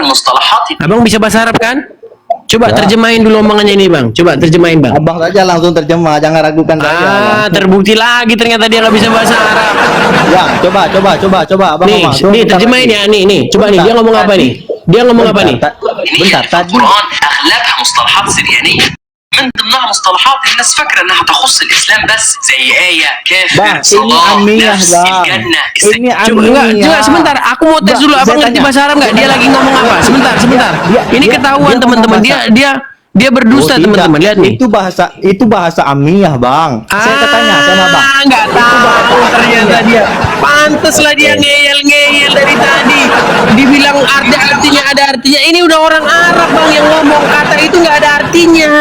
المصطلحات. Abang bisa bahasa Arab kan? Coba terjemahin dulu omongannya ini bang. Coba terjemahin bang. Abang saja langsung terjemah, jangan ragukan saya. Terbukti lagi ternyata dia nggak bisa bahasa Arab. Ya, coba abang Nih, ngomong. nih terjemahin ya, nih. Coba nih dia ngomong apa nih? Dia ngomong apa nih? Bentar, tadi القرآن أغلبها مصطلحات سريانية، من ضمنها مصطلحات الناس فاكرة إنها تخص الإسلام بس، زي آية، Bang, كافر، ini صلاة، amiyah نفس، bang. الجنة، Ini Coba amiyah. sebentar, aku mau tes dulu. Abang ngerti bahasa Arab nggak? Dia lagi ngomong apa? Sebentar. Ini ketahuan teman-teman. Dia berdusta teman-teman. Lihat nih. Itu bahasa amiyah bang. Saya tanya sama bang. Nggak tahu ternyata dia. Pantaslah dia ngeyel dari tadi. Dibilang artinya ada artinya. Ini udah orang Arab bang yang ngomong, kata itu nggak ada artinya.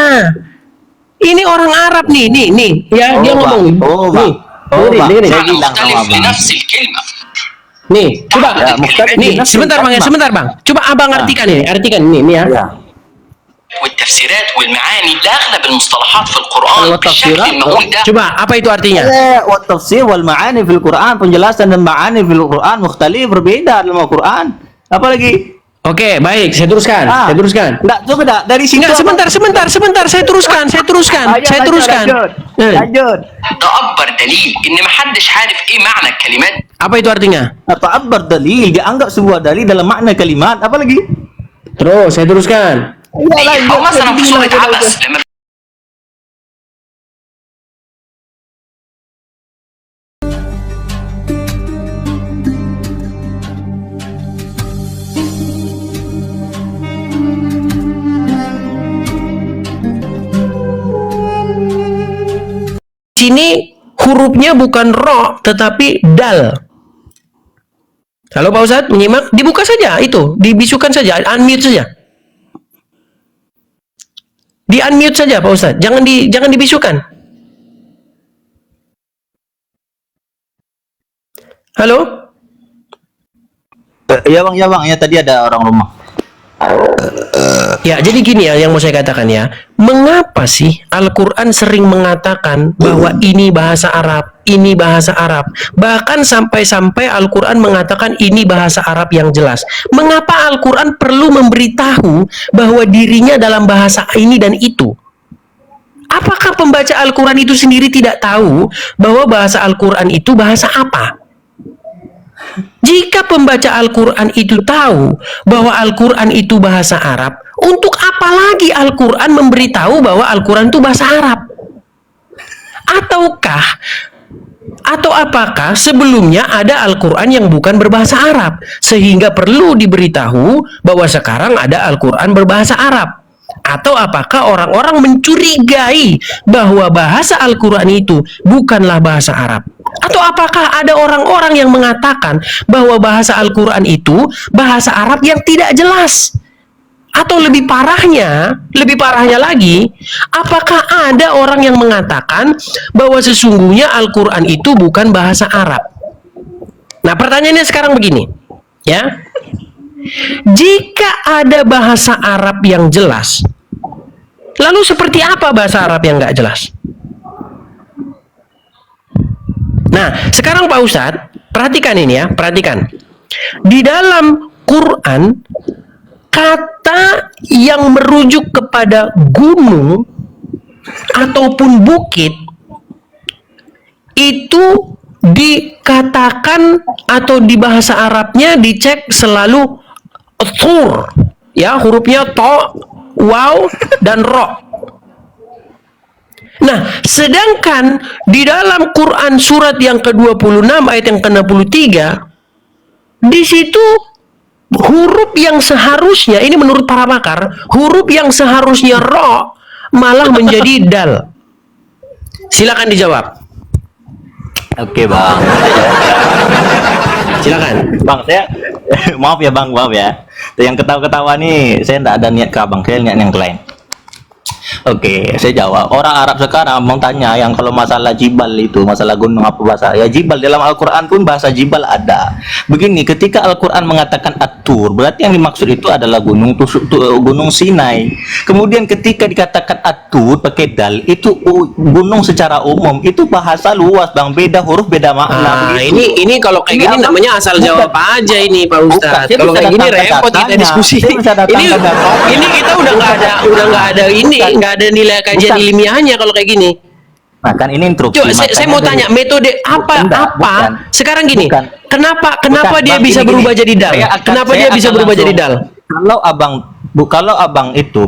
Ini orang Arab nih. Ya, dia ngomong. Bang. Nih. Saya bilang sama مختلف bang. لنفس الكلمة. Nih, coba. Ya, mukhtalif Nih, nafsi sebentar bang. Coba abang artikan ini. Nih ya. Ya. والتفسيرات والمعاني لأغلب المصطلحات في القرآن بالشكل والتفسيرات. المهول ده. Coba apa itu artinya? Wa tafsir wal ma'ani fil Quran, penjelasan dan ma'ani fil Quran mukhtalif, berbeda dalam Al-Quran. Apalagi? Oke, baik, saya teruskan. Enggak, coba dah dari situ. Enggak, sebentar, saya teruskan. Lanjut. ده أكبر دليل إن محدش عارف إيه معنى الكلمات. Apa itu artinya? Apa akbar dalil, dianggap sebuah dalil dalam makna kalimat, apalagi? Terus, saya teruskan. أو مثلا في سورة عبس لما Sini hurufnya bukan ro, tetapi dal. Halo Pak Ustadz, menyimak? Dibuka saja itu, dibisukan saja, unmute saja. Di unmute saja Pak Ustadz, jangan dibisukan. Halo? Ya bang, ya tadi ada orang rumah. Ya, jadi gini ya yang mau saya katakan ya. Mengapa sih Al-Quran sering mengatakan bahwa ini bahasa Arab, ini bahasa Arab. Bahkan sampai-sampai Al-Quran mengatakan ini bahasa Arab yang jelas. Mengapa Al-Quran perlu memberitahu bahwa dirinya dalam bahasa ini dan itu? Apakah pembaca Al-Quran itu sendiri tidak tahu bahwa bahasa Al-Quran itu bahasa apa? Jika pembaca Al-Quran itu tahu bahwa Al-Quran itu bahasa Arab, untuk apa lagi Al-Quran memberitahu bahwa Al-Quran itu bahasa Arab? Atau apakah sebelumnya ada Al-Quran yang bukan berbahasa Arab, sehingga perlu diberitahu bahwa sekarang ada Al-Quran berbahasa Arab? Atau apakah orang-orang mencurigai bahwa bahasa Al-Quran itu bukanlah bahasa Arab? Atau apakah ada orang-orang yang mengatakan bahwa bahasa Al-Quran itu bahasa Arab yang tidak jelas? Atau lebih parahnya lagi, apakah ada orang yang mengatakan bahwa sesungguhnya Al-Quran itu bukan bahasa Arab? Nah, pertanyaannya sekarang begini, ya. Jika ada bahasa Arab yang jelas, lalu seperti apa bahasa Arab yang nggak jelas? Nah, sekarang Pak Ustadz, perhatikan ini ya, perhatikan. Di dalam Quran, kata yang merujuk kepada gunung ataupun bukit itu dikatakan atau di bahasa Arabnya dicek selalu thur, ya, hurufnya to, waw, dan ro. Nah, sedangkan di dalam Quran surat yang ke-26 ayat yang ke-63, di situ huruf yang seharusnya, ini menurut para pakar, huruf yang seharusnya ro malah menjadi dal. Silakan dijawab. Oke bang. Silakan. Bang, saya maaf ya. Yang ketawa-ketawa nih, saya tidak ada niat ke abang, saya niat yang lain. Oke, saya jawab. Orang Arab sekarang mau tanya yang kalau masalah jibal itu, masalah gunung apa bahasa? Ya jibal dalam Al-Qur'an pun bahasa jibal ada. Begini, ketika Al-Qur'an mengatakan At-Tur, berarti yang dimaksud itu adalah gunung Sinai. Kemudian ketika dikatakan At-Tur pakai dal, itu gunung secara umum, itu bahasa luas, Bang. Beda huruf, beda makna. Begitu. Ini kalau kayak gini namanya asal jawab aja ini Pak Ustadz. Saya Kalau bisa kayak gini datangkan repot kita datanya. diskusi. Saya bisa datangkan datanya. Ini kita udah nggak ada ini, nggak ada nilai kajian ilmiahnya kalau kayak gini. Nah, kan ini interupsi. Coba saya mau tanya metode Bukan. sekarang gini. Bukan. Kenapa dia Bang, bisa gini, berubah gini. jadi dal? Kenapa dia bisa berubah jadi dal?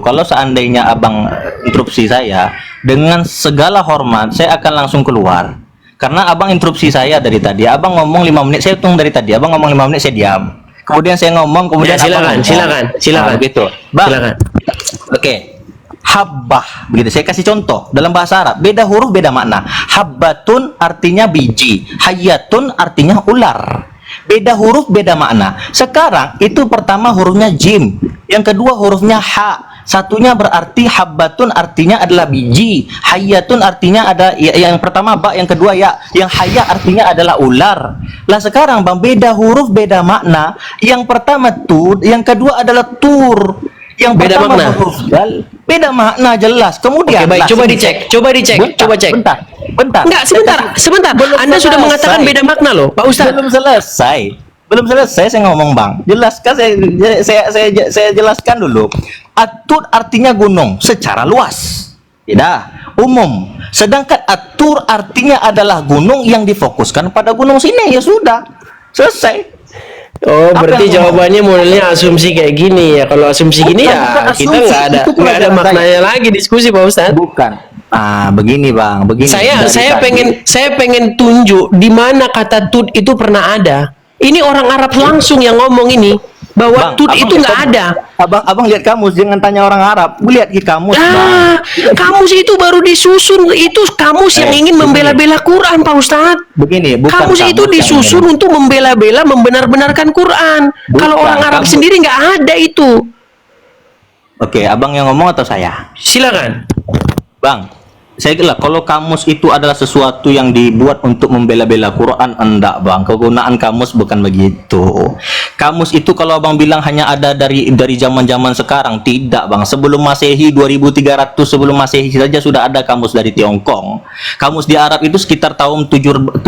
Kalau seandainya abang interupsi saya dengan segala hormat, saya akan langsung keluar. Karena abang interupsi saya dari tadi. Abang ngomong 5 menit, saya hitung dari tadi. Abang ngomong 5 menit, saya diam. Kemudian saya ngomong, kemudian Ya, silakan. Nah, gitu. Bang. Silakan. Oke. Habbah, begitu. Saya kasih contoh dalam bahasa Arab. Beda huruf, beda makna. Habbatun artinya biji, hayatun artinya ular. Beda huruf, beda makna. Sekarang itu pertama hurufnya jim, yang kedua hurufnya ha. Satunya berarti habbatun artinya adalah biji, hayatun artinya ada ya, yang pertama ba, yang kedua ya, yang haya artinya adalah ular. Lah sekarang Bang, beda huruf, beda makna. Yang pertama tur, yang kedua adalah tur. Yang Beda pertama makna. huruf dal, beda makna jelas. Kemudian Oke, baik, lah, coba sini dicek. cek. Coba dicek. Coba cek. Bentar. Enggak, sebentar. Belum Anda sudah selesai. mengatakan beda makna loh, Pak Ustadz. Belum selesai saya ngomong, Bang. Jelaskan, saya jelaskan dulu. Atur artinya gunung secara luas, tidak umum. Sedangkan atur artinya adalah gunung yang difokuskan pada gunung Sinai. Ya sudah, selesai. Oh, Apa berarti yang jawabannya modelnya asumsi kayak gini ya. Kalau asumsi gini Bukan, ya bukan kita asumsi, nggak ada itu pelajaran maknanya lagi diskusi Pak Ustadz. Bukan. Begini, Bang. Begini. Saya pengen tunjuk di mana kata tut itu pernah ada. Ini orang Arab langsung yang ngomong ini bahwa Bang, tut abang itu lihat nggak kamus. ada. Abang lihat kamus, jangan tanya orang Arab. Lihat di kamus, Bang. Kamus itu baru disusun. Itu kamus yang ingin membela-bela Quran, Pak Ustadz. Begini, bukan Kamus itu yang disusun ingin- untuk membela-bela, membenar-benarkan Quran. Kalau orang Arab kamus. sendiri nggak ada itu. Oke, abang yang ngomong atau saya? Silakan. Bang, saya kira kalau kamus itu adalah sesuatu yang dibuat untuk membela-bela Quran, enggak, Bang. Kegunaan kamus bukan begitu. Kamus itu kalau abang bilang hanya ada dari zaman-zaman sekarang, tidak, Bang. Sebelum Masehi 2300 sebelum Masehi saja sudah ada kamus dari Tiongkok. Kamus di Arab itu sekitar tahun 716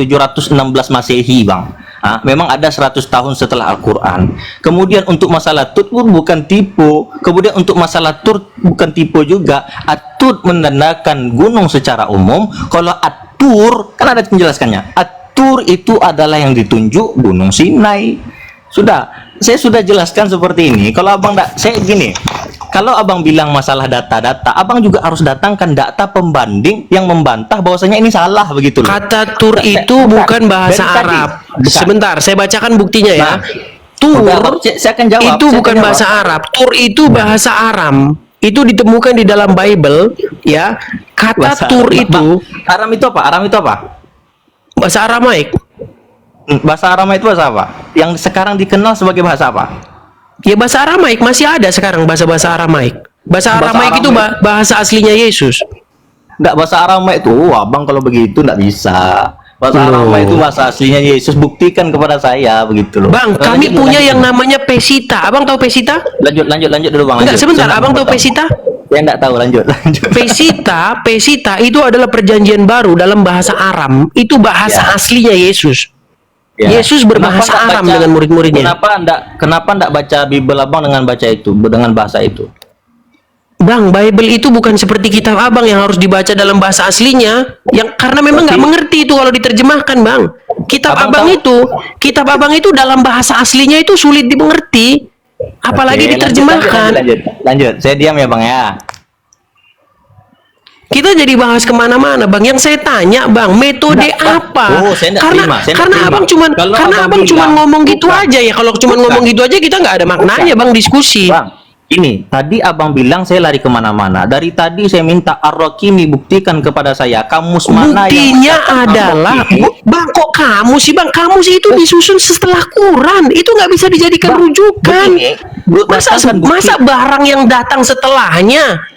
Masehi, Bang. Memang ada 100 tahun setelah Al-Quran. Kemudian untuk masalah tut pun bukan tipu. Kemudian untuk masalah tur bukan tipu juga. At-Tur menandakan gunung secara umum. Kalau At-Tur kan ada penjelasannya. At-Tur itu adalah yang ditunjuk gunung Sinai. Saya sudah jelaskan seperti ini. Kalau abang saya gini. Kalau abang bilang masalah data-data, abang juga harus datangkan data pembanding yang membantah bahwasanya ini salah, begitu loh. Kata tur itu bukan bahasa Dari tadi. Arab. Bukan. Sebentar, saya bacakan buktinya ya. Nah, Tur saya akan jawab. itu Saya bukan akan bahasa jawab. Arab. Tur itu bahasa Aram. Itu ditemukan di dalam Bible, ya. Kata tur itu Aram itu apa? Aram itu apa? bahasa Aramaik. Bahasa Aram itu bahasa apa? Yang sekarang dikenal sebagai bahasa apa? Ya bahasa Aramaik masih ada sekarang bahasa-bahasa Aramaik. Bahasa Aramaik itu bahasa aslinya Yesus. Enggak, bahasa Aram itu, abang kalau begitu enggak bisa. Bahasa Aram itu bahasa aslinya Yesus. Buktikan kepada saya, begitu loh. Bang, kami punya yang namanya Pesita. Abang tahu Pesita? Lanjut dulu, Bang. Enggak, lanjut. sebentar. Saya Abang tahu tahu. Pesita? Saya enggak tahu, lanjut. Pesita itu adalah perjanjian baru dalam bahasa Aram. Itu bahasa aslinya Yesus. Ya. Yesus berbahasa Kenapa Aram enggak dengan murid-muridnya. Kenapa enggak baca Bible abang dengan baca itu, dengan bahasa itu? Bang, Bible itu bukan seperti kitab abang yang harus dibaca dalam bahasa aslinya. Yang karena memang nggak mengerti itu kalau diterjemahkan, Bang. Kitab abang itu dalam bahasa aslinya itu sulit dimengerti, apalagi Oke, diterjemahkan. Lanjut. Saya diam ya, Bang ya. Kita jadi bahas kemana-mana, Bang. Yang saya tanya, Bang, metode apa? Oh, saya nggak terima. Karena abang cuman ngomong gitu aja ya. Kalau cuman ngomong gitu aja kita nggak ada maknanya, Bang, diskusi. Bang, ini tadi abang bilang saya lari kemana-mana. Dari tadi saya minta Ar-Raqimi buktikan kepada saya kamus mana Buktinya yang adalah, Bang, kok kamus sih, Bang? Kamus itu disusun setelah Quran. Itu nggak bisa dijadikan rujukan. begini, Masa barang yang datang setelahnya?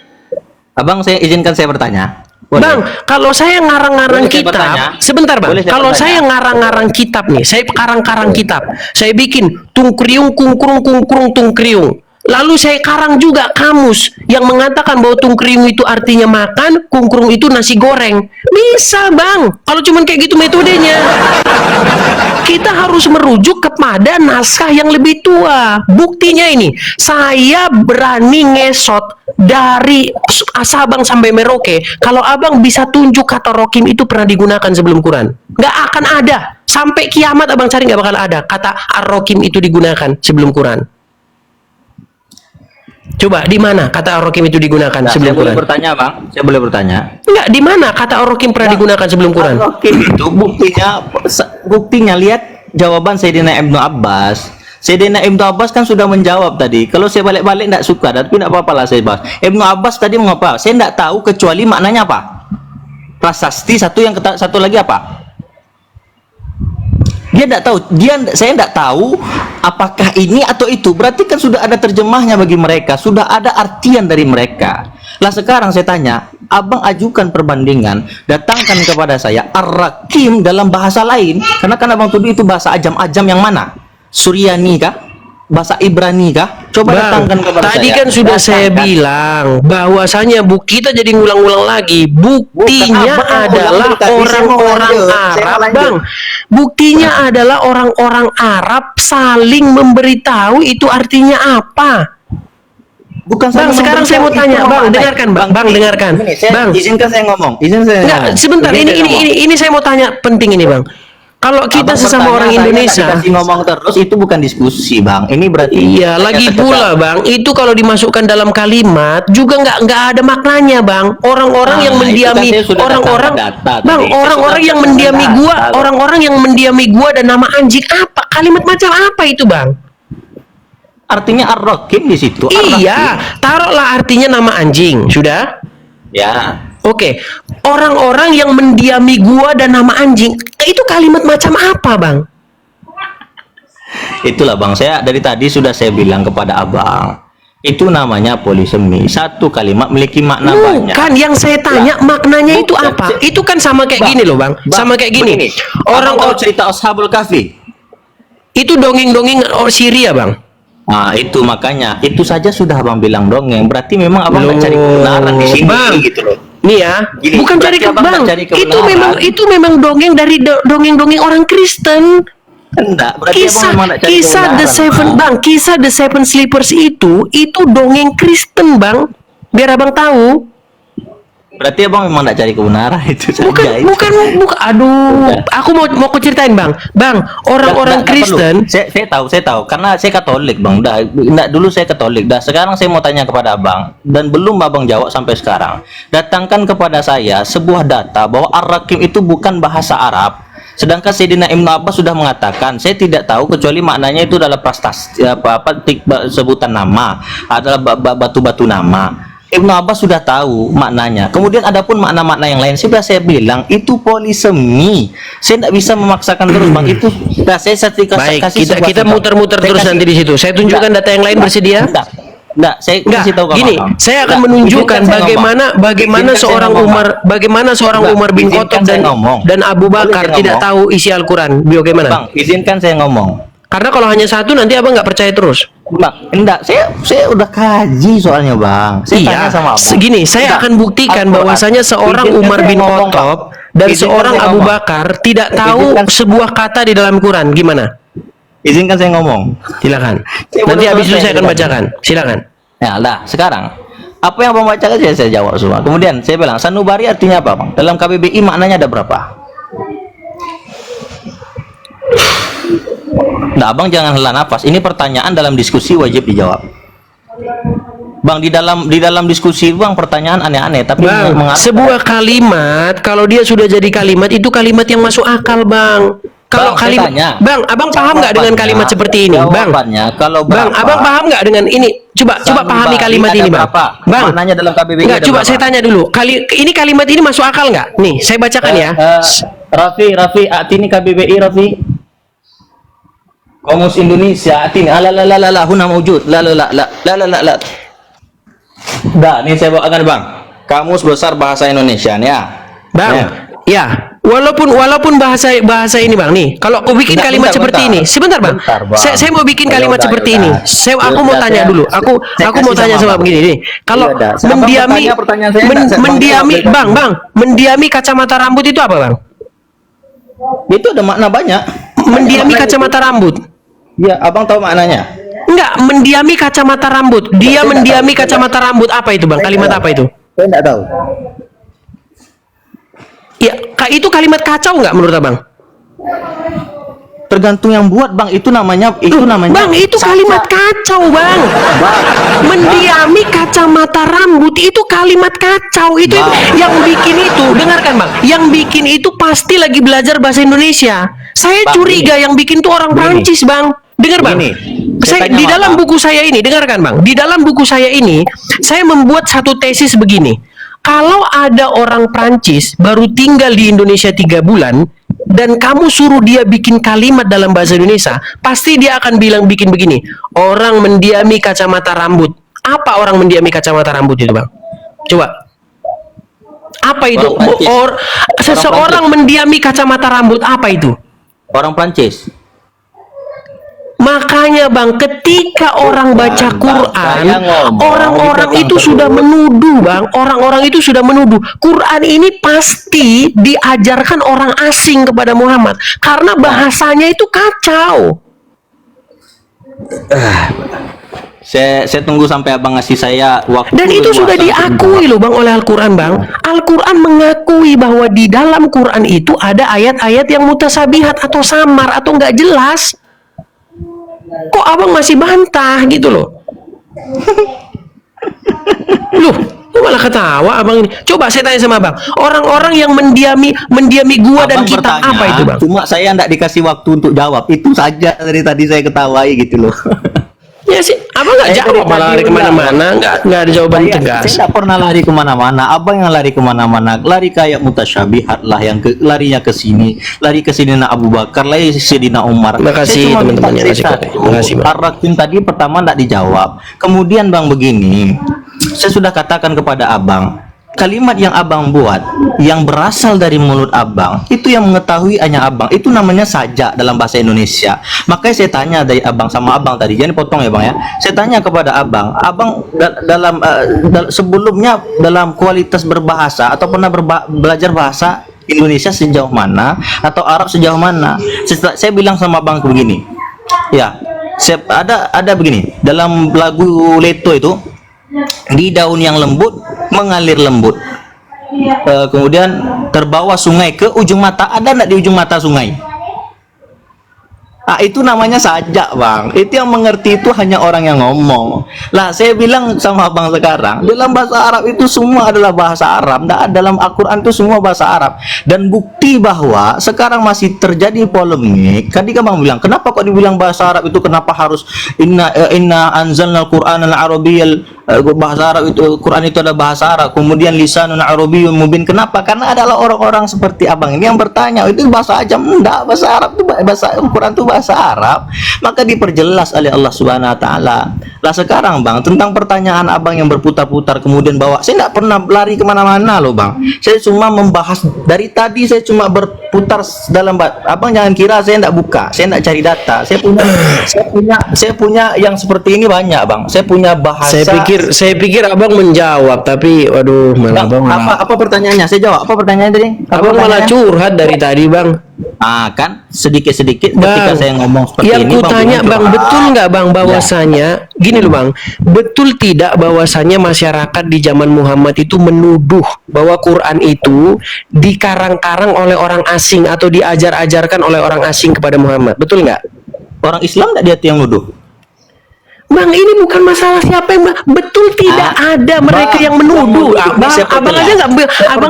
Abang, saya izinkan saya bertanya. Boleh? Bang, kalau saya ngarang-ngarang Boleh saya kitab, bertanya? sebentar bang. Boleh saya Kalau bertanya? saya ngarang-ngarang kitab nih, saya karang-karang kitab, saya bikin tungkriung kungkrung tungkriung. Lalu saya karang juga kamus yang mengatakan bahwa tungkriung itu artinya makan, kungkrung itu nasi goreng. Bisa bang, kalau cuman kayak gitu metodenya. Kita harus merujuk kepada naskah yang lebih tua. Buktinya ini, saya berani ngesot dari Sabang sampai Merauke. Kalau abang bisa tunjuk kata rokim itu pernah digunakan sebelum Quran, nggak akan ada. Sampai kiamat abang cari nggak bakal ada kata ar-rokim itu digunakan sebelum Quran. Coba di mana kata ar-rokim itu digunakan Nah, sebelum saya boleh Quran? bertanya, Bang? Saya boleh bertanya? Enggak, di mana kata ar-rokim pernah digunakan sebelum Quran? Oke, itu buktinya lihat jawaban Sayyidina Ibnu Abbas. Sayyidina Ibnu Abbas kan sudah menjawab tadi. Kalau saya balik-balik tidak suka, tapi tidak apa-apa lah saya bahas. Ibnu Abbas tadi mengapa? Saya tidak tahu kecuali maknanya apa. Prasasti satu lagi apa? Dia tidak tahu. Saya tidak tahu apakah ini atau itu. Berarti kan sudah ada terjemahnya bagi mereka, sudah ada artian dari mereka. Lah sekarang saya tanya, abang ajukan perbandingan, datangkan kepada saya ar-rakim dalam bahasa lain, karena kan abang tuduh itu bahasa ajam-ajam yang mana? Suryani kah? Bahasa Ibrani kah? Coba Bang, datangkan kepada saya. tadi kan sudah saya Datangkan. bilang bahwasanya kita jadi ngulang-ngulang lagi. Buktinya Bukan, abang adalah ulang tadi, saya mau orang-orang lanjut, saya Arab, mau lanjut. bang. Buktinya adalah orang-orang Arab saling memberitahu itu artinya apa. Bukan Bang, sekarang saya mau tanya, bang, dengarkan, bang, dengarkan, bang. Izinkan saya ngomong. Enggak, sebentar. Ini saya mau tanya penting ini, bang. Kalau kita Abang sesama bertanya, orang saya Indonesia, nggak dikasih ngomong terus, itu bukan diskusi, bang. Ini berarti iya, lagi pula bang, itu kalau dimasukkan dalam kalimat juga nggak ada maknanya bang. Orang-orang yang Nah, itu kan mendiami, saya sudah orang-orang, datangkan data bang, tadi. Saya orang-orang sudah yang datangkan mendiami data, gua, loh. orang-orang yang mendiami gua dan nama anjing apa? Kalimat macam apa itu bang? Artinya ar-rakim di situ. Iya, taruhlah artinya nama anjing, sudah? Ya. Oke, orang-orang yang mendiami gua dan nama anjing, itu kalimat macam apa bang? Itulah bang, saya dari tadi sudah saya bilang kepada abang, itu namanya polisemi. Satu kalimat memiliki makna banyak. Bukan, yang saya tanya maknanya itu bukan. apa? Itu kan sama kayak gini loh bang, sama kayak gini. begini. Orang Abang tahu cerita Ashabul Kahfi? itu dongeng-dongeng Syria bang. Nah itu makanya, itu saja sudah abang bilang dongeng. Berarti memang abang nggak cari kebenaran di sini, Bang. gitu loh. Nih ya, Gini, bukan cari berarti abang bang. nggak cari kebenaran. Itu memang dongeng dari dongeng-dongeng orang Kristen. Enggak, berarti abang memang nggak cari Kisah The kebenaran, Seven Bang. kisah The Seven Sleepers itu dongeng Kristen bang. Biar abang tahu. Berarti abang memang nggak cari kebenaran itu saja. Bukan. Aduh, aku mau ku ceritain bang. Bang, orang-orang Nggak perlu. Kristen. Saya tahu karena saya Katolik bang. Dulu saya Katolik. Sekarang saya mau tanya kepada abang dan belum abang jawab sampai sekarang. Datangkan kepada saya sebuah data bahwa ar-rakim itu bukan bahasa Arab. Sedangkan Sayyidina Ibnu Abbas sudah mengatakan, saya tidak tahu kecuali maknanya itu adalah prasasti sebutan nama, adalah batu-batu nama. Ibnu Abbas sudah tahu maknanya. Kemudian adapun makna-makna yang lain sudah saya bilang itu polisemi. Saya tidak bisa memaksakan terus bang. Itu sudah saya Baik, kasih sebuah kita contoh. muter-muter Saya terus kasih- nanti di situ. Saya tunjukkan data yang lain bersedia. Enggak, saya kasih tahu ke Gini, abang. saya akan Enggak, menunjukkan izinkan saya bagaimana ngomong. bagaimana seorang Enggak, Umar bin izinkan Khattab saya ngomong. dan Abu Boleh Bakar saya tidak ngomong? tahu isi Al-Quran. Bagaimana? Bang, izinkan saya ngomong. Karena kalau hanya satu nanti abang nggak percaya terus. Bang, enggak, saya udah kaji soalnya bang. Saya Iya, tanya sama abang. segini saya Enggak, akan buktikan Al-Quran. bahwasanya seorang Izinkan Umar saya bin ngomong, Khattab Bang. dan Izinkan seorang saya Abu ngomong. Bakar tidak tahu Izinkan- sebuah kata di dalam Quran. Gimana? Izinkan saya ngomong. Silakan. Saya Nanti belum habis itu selesai, saya akan silakan. bacakan. Silakan. Ya, lah sekarang apa yang abang bacakan saya jawab semua. Kemudian saya bilang sanubari artinya apa bang? Dalam KBBI maknanya ada berapa? Nah, abang jangan hela nafas. Ini pertanyaan dalam diskusi wajib dijawab. Bang, di dalam diskusi bang pertanyaan aneh-aneh tapi Bang, mengarah- sebuah kalimat kalau dia sudah jadi kalimat itu kalimat yang masuk akal, Bang. Kalau Bang, saya kalimat, tanya. Bang, abang paham nggak dengan kalimat seperti ini, Bang? Jawabannya, kalau Bang, berapa? abang paham nggak dengan ini? Coba pahami Sanubari kalimat ada ini, Bang. berapa? Bang, Maknanya dalam KBBI nggak, ada coba berapa? saya tanya dulu. Ini kalimat ini masuk akal nggak? Nih, saya bacakan ya. Raffi, atini KBBI Raffi. Komus Indonesia, atini. Huna mewujud. La. Dah, ini saya bawakan bang. Kamus Besar Bahasa Indonesia nih ya. Bang, ya, walaupun bahasa ini Bang nih, kalau aku bikin kalimat seperti ini, sebentar Bang, Bang. saya mau bikin kalimat Yaudah, seperti yaudah. ini. Aku mau Yaudah, tanya dulu, aku mau kasih tanya sama Bang. begini nih, kalau Yaudah, Abang mendiami, bertanya pertanyaan saya enggak, Bang mendiami, jawab. Bang, mendiami kacamata rambut itu apa Bang? Itu ada makna banyak. Mendiami Maknanya kacamata rambut. Ya, abang tahu maknanya? Enggak, mendiami kacamata rambut. Dia Saya mendiami enggak tahu. kacamata rambut apa itu Bang? Kalimat apa itu? Saya enggak tahu. Ya, itu kalimat kacau nggak menurut Abang? Tergantung yang buat, Bang. Itu namanya Bang, itu kalimat kacau, Bang. Mendiami kacamata rambut itu kalimat kacau. Itu yang bikin itu, dengarkan, Bang. Yang bikin itu pasti lagi belajar bahasa Indonesia. Saya Bang, curiga yang bikin tuh orang Prancis, Bang. Dengar, Bang. Saya tanya di sama dalam Abang. buku saya ini, dengarkan, Bang. Di dalam buku saya ini, saya membuat satu tesis begini. Kalau ada orang Prancis baru tinggal di Indonesia 3 bulan dan kamu suruh dia bikin kalimat dalam bahasa Indonesia, pasti dia akan bilang bikin begini. Orang mendiami kacamata rambut. Apa orang mendiami kacamata rambut itu, Bang? Coba. Apa itu? Orang Prancis. Seseorang mendiami kacamata rambut, apa itu? Orang Prancis. Makanya Bang, ketika orang baca Quran, saya ngomong, orang-orang itu itu Bang, sudah terus. menuduh, Bang. Orang-orang itu sudah menuduh. Quran ini pasti diajarkan orang asing kepada Muhammad karena bahasanya itu kacau. Saya tunggu sampai abang ngasih saya waktu. Dan itu sudah diakui loh Bang oleh Al-Quran, Bang. Al-Quran mengakui bahwa di dalam Quran itu ada ayat-ayat yang mutasabihat atau samar atau nggak jelas. Kok abang masih bantah gitu loh? Loh, lu malah ketawa abang ini. Coba saya tanya sama abang, orang-orang yang mendiami gua dan Abang kita bertanya, apa itu Bang? Cuma saya enggak dikasih waktu untuk jawab. Itu saja dari tadi saya ketawai gitu loh. Ya sih, abang nggak jawab, malah lari kemana-mana, nggak ada jawaban Saya tegas. tidak pernah lari kemana-mana. Abang yang lari kemana-mana, lari kayak mutasyabihat lah, yang larinya ke sini, lari ke sini na Abu Bakar, lari ke Sayyidina Umar. Terima kasih, Saya cuma teman-teman, minta yang kasih cerita Pak. Terima kasih, Bang. Ar-Rakin tadi pertama tidak dijawab. Kemudian Bang begini, saya sudah katakan kepada abang, kalimat yang abang buat, yang berasal dari mulut abang, itu yang mengetahui hanya abang. Itu namanya sajak dalam bahasa Indonesia. Makanya saya tanya dari abang sama abang tadi, jangan potong ya Bang ya. Saya tanya kepada abang, sebelumnya dalam kualitas berbahasa atau pernah belajar bahasa Indonesia sejauh mana atau Arab sejauh mana? Saya bilang sama abang begini, ya, ada begini dalam lagu Leto itu. Di daun yang lembut mengalir lembut, kemudian terbawa sungai ke ujung mata. Ada enggak di ujung mata sungai? Itu namanya sajak Bang. Itu yang mengerti itu hanya orang yang ngomong. Lah saya bilang sama abang sekarang, dalam bahasa Arab itu semua adalah bahasa Arab. Dalam Al-Quran itu semua bahasa Arab. Dan bukti bahwa sekarang masih terjadi polemik. Tadi kan Bang bilang, kenapa kok dibilang bahasa Arab itu, kenapa harus inna anzalna al-Qur'an al-Arabiyyal, bahasa Arab itu, Quran itu ada bahasa Arab, kemudian lisanun arabiyyun mubin. Kenapa? Karena adalah orang-orang seperti abang ini yang bertanya, itu bahasa ajam. Enggak, bahasa Arab itu bahasa Quran itu bahasa Arab. Maka diperjelas oleh Allah Subhanahu wa taala. Lah sekarang Bang, tentang pertanyaan abang yang berputar-putar kemudian bawa, saya enggak pernah lari kemana-mana loh Bang. Saya cuma membahas dari tadi, saya cuma berputar dalam abang jangan kira saya enggak buka, saya enggak cari data. Saya punya yang seperti ini banyak Bang. Saya punya bahasa. Saya pikir abang menjawab, tapi waduh malah abang apa pertanyaannya? Saya jawab. Apa pertanyaannya tadi? abang malah curhat dari tadi Bang. Kan sedikit-sedikit ketika saya ngomong seperti yang ini. ku tanya Bang, betul nggak Bang bahwasanya gini loh Bang, betul tidak bahwasanya masyarakat di zaman Muhammad itu menuduh bahwa Quran itu dikarang-karang oleh orang asing atau diajar-ajarkan oleh orang asing kepada Muhammad, betul nggak? Orang Islam nggak dia yang nuduh? Bang, ini bukan masalah siapa yang betul tidak ada mereka yang menuduh. Abang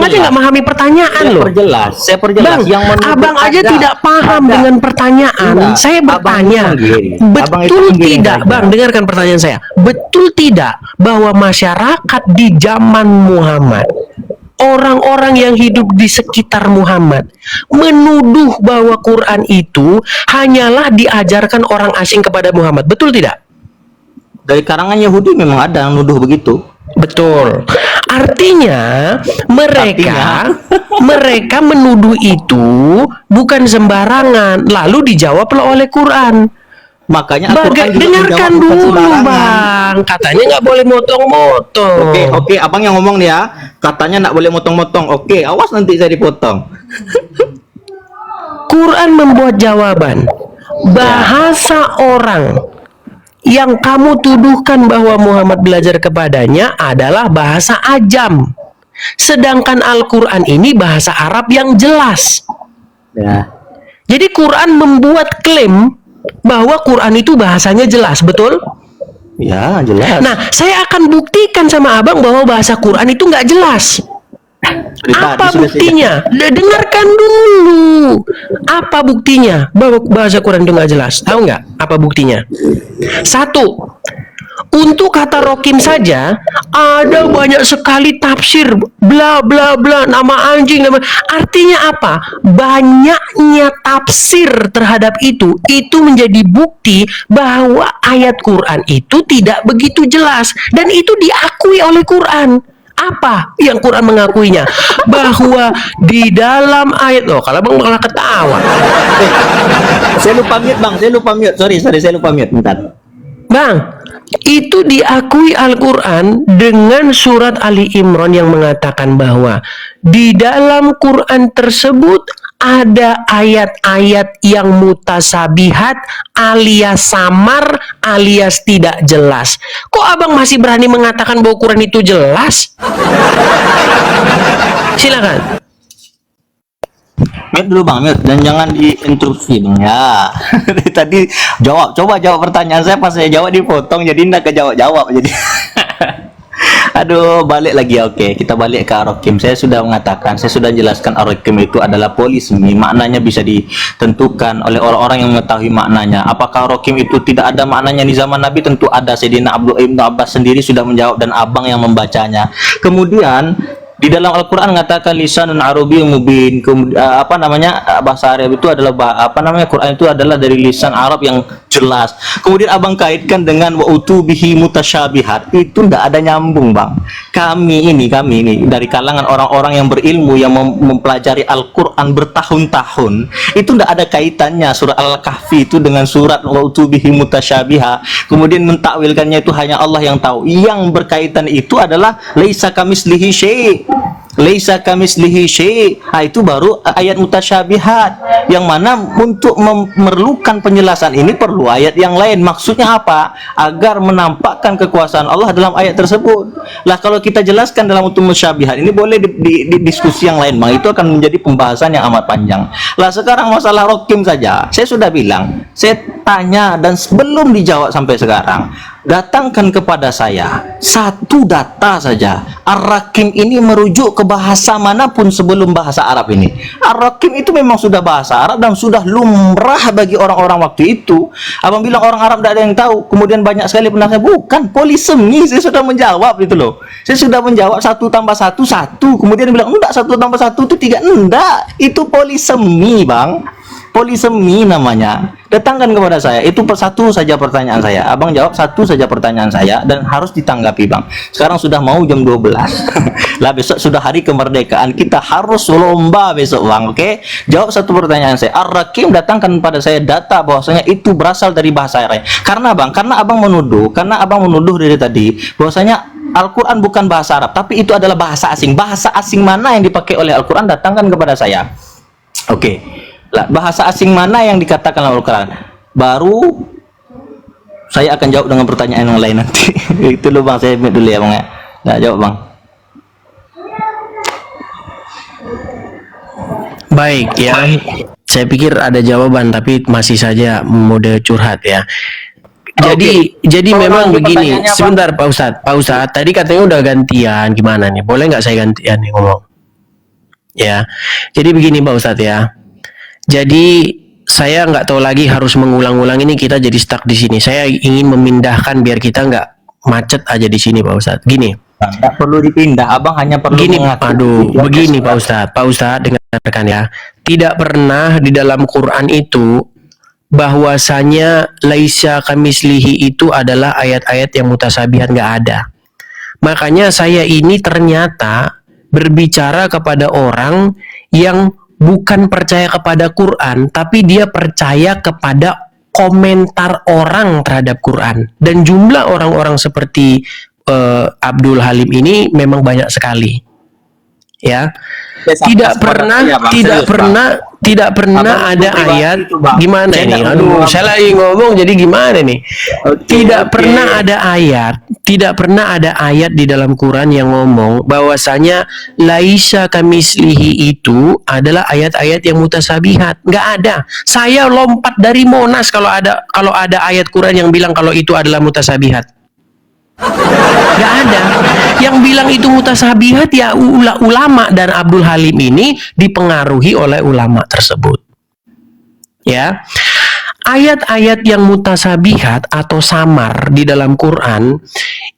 aja nggak memahami pertanyaan loh. Saya perjelas. Bang, Yang abang aja tidak paham dengan pertanyaan. Enggak. Saya bertanya, Abang betul itu tidak, saja. Bang? Dengarkan pertanyaan saya. Betul tidak bahwa masyarakat di zaman Muhammad, orang-orang yang hidup di sekitar Muhammad menuduh bahwa Quran itu hanyalah diajarkan orang asing kepada Muhammad, betul tidak? Dari karangan Yahudi memang ada yang nuduh begitu. Betul. Artinya mereka menuduh itu bukan sembarangan, lalu dijawablah oleh Quran. Makanya Al-Quran juga Dengarkan menjawab bukan dulu sembarangan. bang, katanya nggak boleh motong-motong. Oke, abang yang ngomong nih ya, katanya nggak boleh motong-motong. Oke, awas nanti saya dipotong. Quran membuat jawaban. Bahasa orang yang kamu tuduhkan bahwa Muhammad belajar kepadanya adalah bahasa ajam. Sedangkan Al-Quran ini bahasa Arab yang jelas. Ya. Jadi Quran membuat klaim bahwa Quran itu bahasanya jelas, betul? Ya, jelas. Nah, saya akan buktikan sama abang bahwa bahasa Quran itu nggak jelas. Dari Apa tadi sudah buktinya? Dengarkan dulu. Apa buktinya bahwa bahasa Quran itu nggak jelas? Tahu nggak? Apa buktinya? Satu, untuk kata rokim saja ada banyak sekali tafsir, bla bla bla, nama anjing, nama. Artinya apa? Banyaknya tafsir terhadap itu menjadi bukti bahwa ayat Quran itu tidak begitu jelas, dan itu diakui oleh Quran. Apa yang Quran mengakuinya? Bahwa di dalam ayat, loh, kalau bang malah ketawa. Saya lupa mute bang, saya lupa mute. Sorry, saya lupa mute. Bentar. Bang, itu diakui Al-Quran dengan surat Ali Imran yang mengatakan bahwa di dalam Quran tersebut ada ayat-ayat yang mutasabihat alias samar alias tidak jelas. Kok abang masih berani mengatakan bahwa Quran itu jelas? Silakan. Mute dulu bang, mute, dan jangan diinterupsi bang ya. Tadi coba jawab pertanyaan saya, pas saya jawab dipotong, jadi nggak kejawab jadi. Aduh, balik lagi. Oke, kita balik ke Ar-Rakim. Saya sudah mengatakan, saya sudah jelaskan Ar-Rakim itu adalah polisemi. Maknanya bisa ditentukan oleh orang-orang yang mengetahui maknanya. Apakah Ar-Rakim itu tidak ada maknanya di zaman Nabi? Tentu ada. Sayyidina Ibnu Abbas sendiri sudah menjawab, dan abang yang membacanya. Kemudian di dalam Al-Quran mengatakan lisanun Arabiyyun mubin. Bahasa Arab itu adalah Quran itu adalah dari lisan Arab yang jelas. Kemudian abang kaitkan dengan wa utubihi mutasyabihat. Itu tidak ada nyambung bang. Kami ini dari kalangan orang-orang yang berilmu yang mempelajari Al-Quran bertahun-tahun, itu tidak ada kaitannya surat Al-Kahfi itu dengan surat wa utubihi mutasyabihat. Kemudian mentakwilkannya itu hanya Allah yang tahu. Yang berkaitan itu adalah laisa kamislihi syai'. Laisa kamislihi syai'. Itu baru ayat mutasyabihat, yang mana untuk memerlukan penjelasan ini perlu ayat yang lain. Maksudnya apa? Agar menampakkan kekuasaan Allah dalam ayat tersebut. Lah kalau kita jelaskan dalam mutasyabihat ini boleh di diskusi yang lain bang, itu akan menjadi pembahasan yang amat panjang. Lah sekarang masalah Rokim saja, saya sudah bilang, saya tanya dan belum dijawab sampai sekarang. Datangkan kepada saya satu data saja. Ar-Rakim ini merujuk ke bahasa manapun sebelum bahasa Arab ini. Ar-Rakim itu memang sudah bahasa Arab dan sudah lumrah bagi orang-orang waktu itu. Abang bilang orang Arab tidak ada yang tahu. Kemudian banyak sekali penafsir. Bukan, polisemi. Saya sudah menjawab itu loh. Saya sudah menjawab 1 tambah 1 1. Kemudian bilang enggak, 1 tambah 1 itu 3. Enggak, itu polisemi bang. Polisemi namanya. Datangkan kepada saya, itu satu saja pertanyaan saya. Abang jawab satu saja pertanyaan saya dan harus ditanggapi bang. Sekarang sudah mau jam 12. Lah besok sudah hari kemerdekaan, kita harus lomba besok bang. Oke, jawab satu pertanyaan saya. Ar-Rakim datangkan pada saya data bahwasanya itu berasal dari bahasa Arab. Karena abang menuduh dari tadi bahwasanya Al-Quran bukan bahasa Arab, tapi itu adalah bahasa asing. Bahasa asing mana yang dipakai oleh Al-Quran? Datangkan kepada saya. Oke. Lah, bahasa asing mana yang dikatakan Al-Quran? Baru saya akan jawab dengan pertanyaan yang lain nanti. Itu loh bang, saya ambil dulu ya bang ya. Nah, jawab bang. Baik ya, saya pikir ada jawaban tapi masih saja mode curhat ya. Jadi memang begini. Sebentar Pak Ustadz, tadi katanya udah gantian, gimana nih? Boleh nggak saya gantian nih ngomong? Ya, jadi begini Pak Ustadz ya. Jadi saya nggak tahu lagi harus mengulang-ulang ini, kita jadi stuck di sini. Saya ingin memindahkan biar kita nggak macet aja di sini Pak Ustadz. Gini. Nggak perlu dipindah, abang hanya perlu gini, mengaku. Begini Pak Ustadz dengarkan ya. Tidak pernah di dalam Quran itu bahwasanya laisa kamislihi itu adalah ayat-ayat yang mutasabihat, nggak ada. Makanya saya ini ternyata berbicara kepada orang yang bukan percaya kepada Quran, tapi dia percaya kepada komentar orang terhadap Quran. Dan jumlah orang-orang seperti Abdul Halim ini memang banyak sekali. Ya. Tidak pernah ada ayat gimana ini? Aduh, saya lagi ngomong jadi gimana nih? Tidak pernah ada ayat di dalam Quran yang ngomong bahwasanya laisa kamislihi itu adalah ayat-ayat yang mutasabihat. Nggak ada. Saya lompat dari Monas kalau ada ayat Quran yang bilang kalau itu adalah mutasabihat. Nggak ada. Yang bilang itu mutasabihat ya ulama, dan Abdul Halim ini dipengaruhi oleh ulama tersebut. Ya. Ayat-ayat yang mutasabihat atau samar di dalam Quran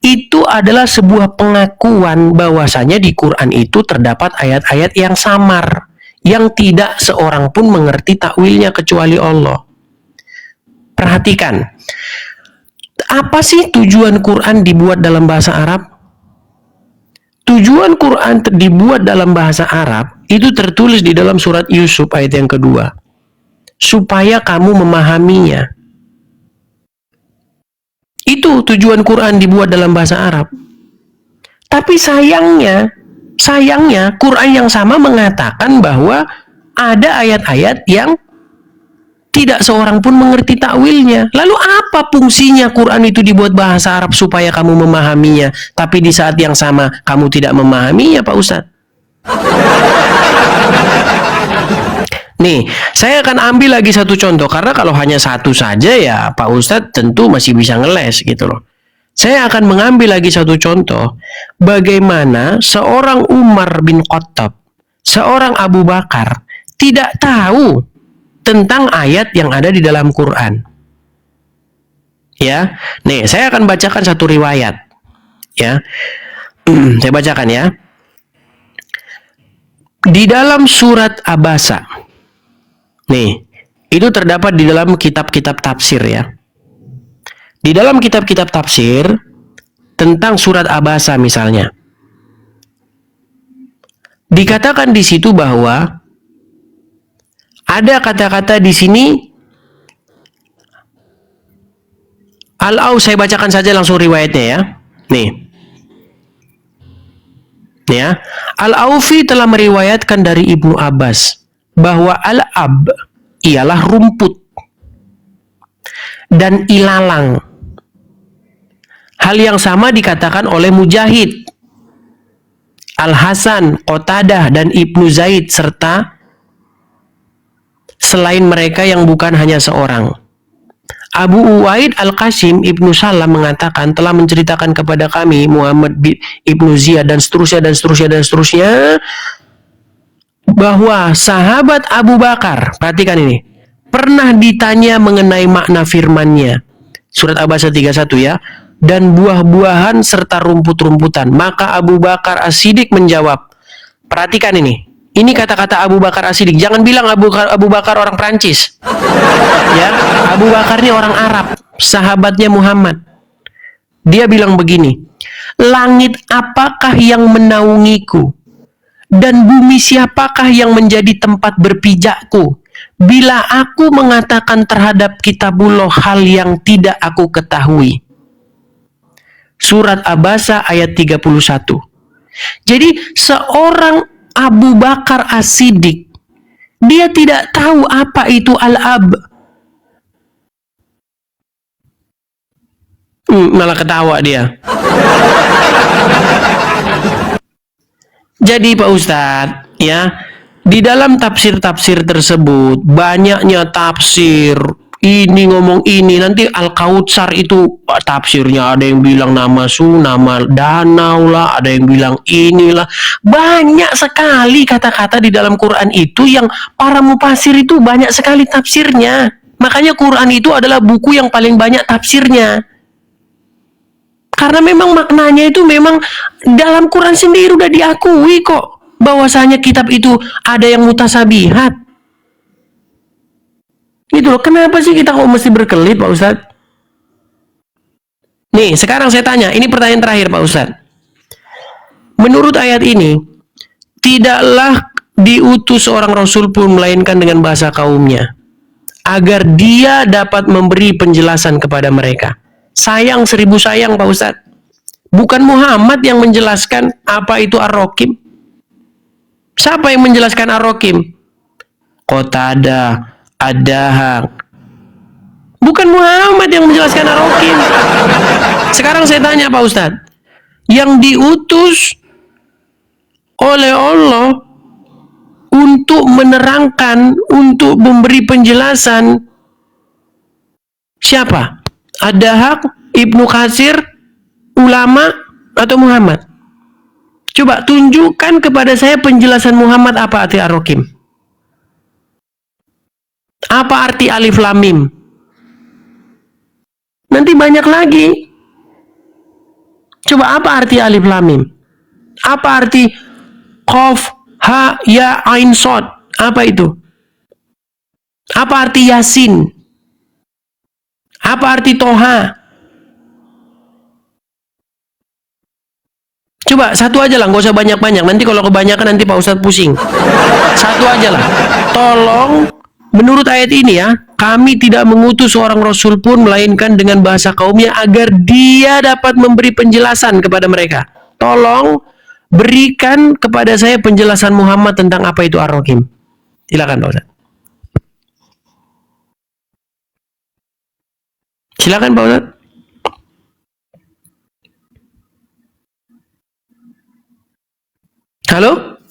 itu adalah sebuah pengakuan bahwasanya di Quran itu terdapat ayat-ayat yang samar, yang tidak seorang pun mengerti takwilnya kecuali Allah. Perhatikan. Apa sih tujuan Quran dibuat dalam bahasa Arab? Tujuan Quran dibuat dalam bahasa Arab itu tertulis di dalam surat Yusuf ayat yang kedua. Supaya kamu memahaminya. Itu tujuan Quran dibuat dalam bahasa Arab. Tapi sayangnya Quran yang sama mengatakan bahwa ada ayat-ayat yang tidak seorang pun mengerti takwilnya. Lalu apa fungsinya Quran itu dibuat bahasa Arab supaya kamu memahaminya, tapi di saat yang sama kamu tidak memahaminya, Pak Ustadz? Nih, saya akan ambil lagi satu contoh, karena kalau hanya satu saja ya Pak Ustadz tentu masih bisa ngeles gitu loh. Saya akan mengambil lagi satu contoh, bagaimana seorang Umar bin Khattab, seorang Abu Bakar tidak tahu tentang ayat yang ada di dalam Quran. Ya, nih saya akan bacakan satu riwayat. Ya, saya bacakan ya. Di dalam surat Abasa, nih itu terdapat di dalam kitab-kitab tafsir ya. Di dalam kitab-kitab tafsir tentang surat Abasa misalnya, dikatakan di situ bahwa ada kata-kata di sini. Saya bacakan saja langsung riwayatnya ya. Nih ya. Al-Aufi telah meriwayatkan dari Ibnu Abbas bahwa al-ab ialah rumput dan ilalang. Hal yang sama dikatakan oleh Mujahid, Al-Hasan, Qatadah, dan Ibnu Zaid, serta selain mereka yang bukan hanya seorang. Abu Uwaid Al-Qasim Ibnu Salam mengatakan telah menceritakan kepada kami Muhammad Ibnu Ziyad dan seterusnya bahwa sahabat Abu Bakar, perhatikan ini, pernah ditanya mengenai makna firman-Nya. Surat Abasa 31 ya. Dan buah-buahan serta rumput-rumputan. Maka Abu Bakar As-Siddiq menjawab. Perhatikan ini. Ini kata-kata Abu Bakar As-Siddiq. Jangan bilang Abu Bakar orang Prancis. Ya, Abu Bakar ini orang Arab, sahabatnya Muhammad. Dia bilang begini, langit apakah yang menaungiku? Dan bumi siapakah yang menjadi tempat berpijakku? Bila aku mengatakan terhadap kitabullah hal yang tidak aku ketahui. Surat Abasa ayat 31. Jadi seorang Abu Bakar As-Siddiq, dia tidak tahu apa itu al-ab. Malah ketawa dia. Jadi Pak Ustadz, ya, di dalam tafsir-tafsir tersebut banyaknya tafsir. Ini ngomong ini, nanti Al-Kautsar itu tafsirnya ada yang bilang nama danau lah, ada yang bilang inilah. Banyak sekali kata-kata di dalam Quran itu yang para mufasir itu banyak sekali tafsirnya. Makanya Quran itu adalah buku yang paling banyak tafsirnya. Karena memang maknanya itu memang dalam Quran sendiri udah diakui kok bahwasanya kitab itu ada yang mutasabihat. Gitu loh, kenapa sih kita kok mesti berkelit Pak Ustadz? Nih, sekarang saya tanya, ini pertanyaan terakhir Pak Ustadz. menurut ayat ini, tidaklah diutus seorang rasul pun melainkan dengan bahasa kaumnya, agar dia dapat memberi penjelasan kepada mereka. Sayang 1000 sayang Pak Ustadz. Bukan Muhammad yang menjelaskan apa itu Ar-Rakim. Siapa yang menjelaskan Ar-Rakim? Qatadah, Ad-Dahak. Bukan Muhammad yang menjelaskan Ar-Rakim. Sekarang saya tanya Pak Ustadz, yang diutus oleh Allah untuk menerangkan, untuk memberi penjelasan, siapa? Ad-Dahak, Ibnu Katsir, ulama, atau Muhammad? Coba tunjukkan kepada saya penjelasan Muhammad apa arti Ar-Rakim. Apa arti Alif Lam Mim? Nanti banyak lagi. Coba apa arti Alif Lam Mim? Apa arti Qaf, Ha, Ya, Ain, Sod? Apa itu? Apa arti Yasin? Apa arti Toha? Coba satu aja lah, nggak usah banyak-banyak. Nanti kalau kebanyakan nanti Pak Ustadz pusing. Satu aja lah. Tolong, menurut ayat ini ya, kami tidak mengutus seorang rasul pun melainkan dengan bahasa kaumnya agar dia dapat memberi penjelasan kepada mereka. Tolong berikan kepada saya penjelasan Muhammad tentang apa itu Ar-Rakim. Silakan Pak Ustadz. Silakan Pak Ustadz. Halo?